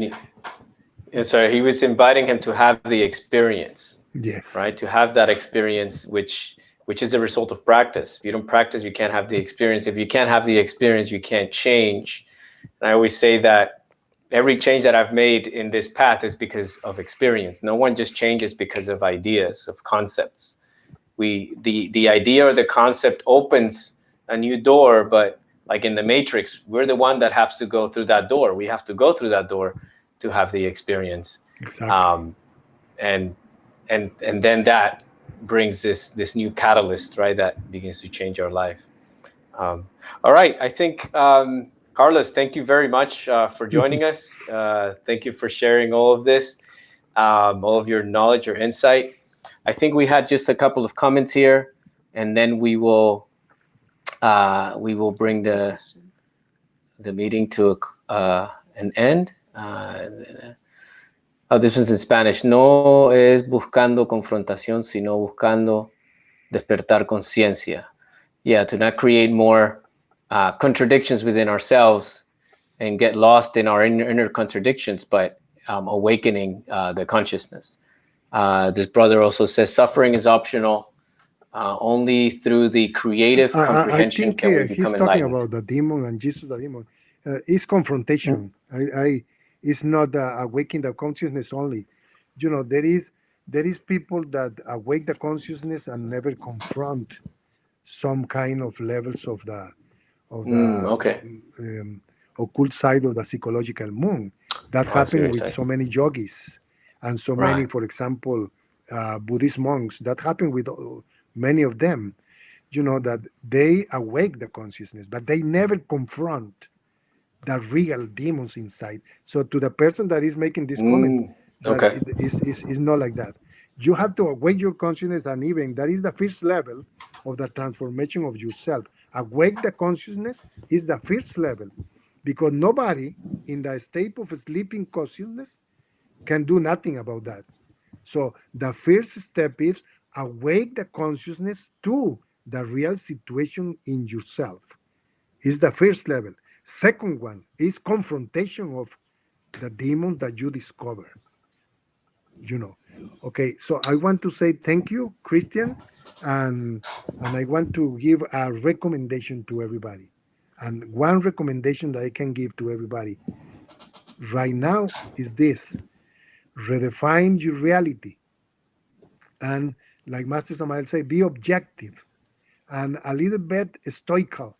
Sorry, he was inviting him to have the experience, yes, right? To have that experience, which is a result of practice. If you don't practice, you can't have the experience. If you can't have the experience, you can't change. And I always say that every change that I've made in this path is because of experience. No one just changes because of ideas, of concepts. The idea or the concept opens a new door, but like in the Matrix, we're the one that has to go through that door. We have to go through that door to have the experience. exactly. And then that brings this new catalyst, right? That begins to change our life. All right, I think Carlos, thank you very much for joining us. Thank you for sharing all of this, all of your knowledge, your insight. I think we had just a couple of comments here, and then we will bring the meeting to an end. This one's in Spanish. No es buscando confrontación, sino buscando despertar conciencia. Yeah, to not create more contradictions within ourselves and get lost in our inner contradictions, but awakening the consciousness. This brother also says suffering is optional. Only through the creative I comprehension think can we he's become talking enlightened. about the demon and Jesus the demon. It's confrontation. It's not awakening the consciousness only. There is people that awake the consciousness and never confront some kind of levels of the Okay. occult side of the psychological moon. That Oh, I see what happened you're with saying. so many yogis and so many, Right. for example, Buddhist monks. That happened with many of them. That they awake the consciousness, but they never confront the real demons inside. So to the person that is making this comment, that Okay. it is not like that. You have to awake your consciousness, and even that is the first level of the transformation of yourself. Awake the consciousness is the first level, because nobody in the state of sleeping consciousness can do nothing about that. So the first step is awake the consciousness to the real situation in yourself. Is the first level. Second one is confrontation of the demon that you discover. You know. Okay, so I want to say thank you, Christian, and I want to give a recommendation to everybody. And one recommendation that I can give to everybody right now is this: redefine your reality. And like Master Samael said, be objective and a little bit stoical.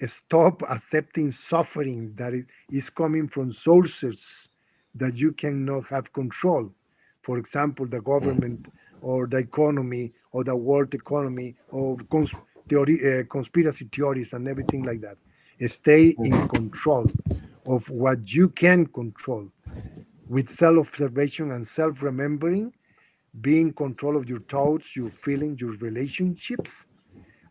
Stop accepting suffering that is coming from sources that you cannot have control. For example, the government or the economy or the world economy or conspiracy theories and everything like that. Stay in control of what you can control with self observation and self remembering. Be in control of your thoughts, your feelings, your relationships,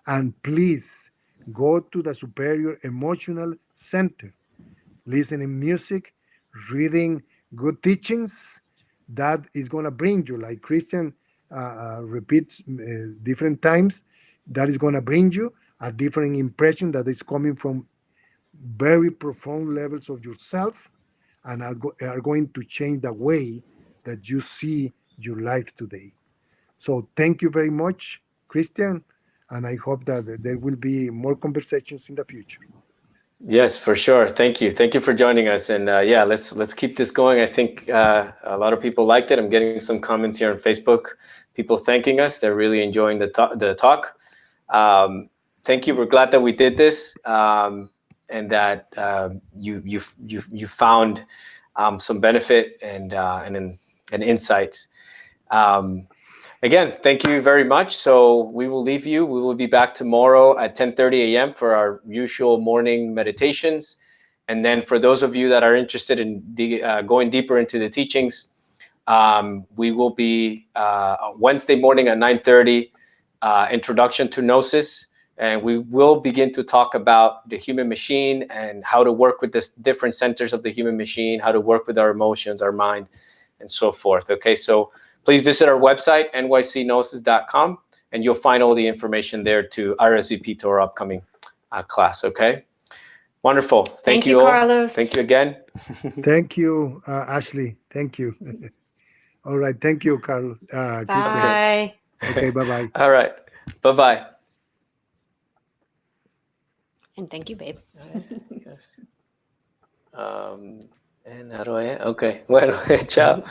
and please go to the superior emotional center, listening music, reading good teachings. That is going to bring you, like Christian repeats different times, that is going to bring you a different impression that is coming from very profound levels of yourself, and are going to change the way that you see your life today. So thank you very much, Christian, and I hope that there will be more conversations in the future. Yes, for sure. Thank you for joining us. And yeah, let's keep this going. I think a lot of people liked it. I'm getting some comments here on Facebook. People thanking us. They're really enjoying the talk. Thank you. We're glad that we did this, and that you found some benefit and insights. Um, Again, thank you very much. So we will leave you. We will be back tomorrow at 10:30 a.m. for our usual morning meditations. And then for those of you that are interested in going deeper into the teachings, we will be Wednesday morning at 9:30, Introduction to Gnosis. And we will begin to talk about the human machine and how to work with the different centers of the human machine, how to work with our emotions, our mind, and so forth. Okay, so please visit our website, nycgnosis.com, and you'll find all the information there to RSVP to our upcoming class. Okay, wonderful. Thank you all. Carlos. Thank you again. Thank you, Ashley. Thank you. All right. Thank you, Carl. Christian. Bye. Okay. Bye bye. All right. Bye-bye. And thank you, babe. And how do I? Okay. Bueno, chao.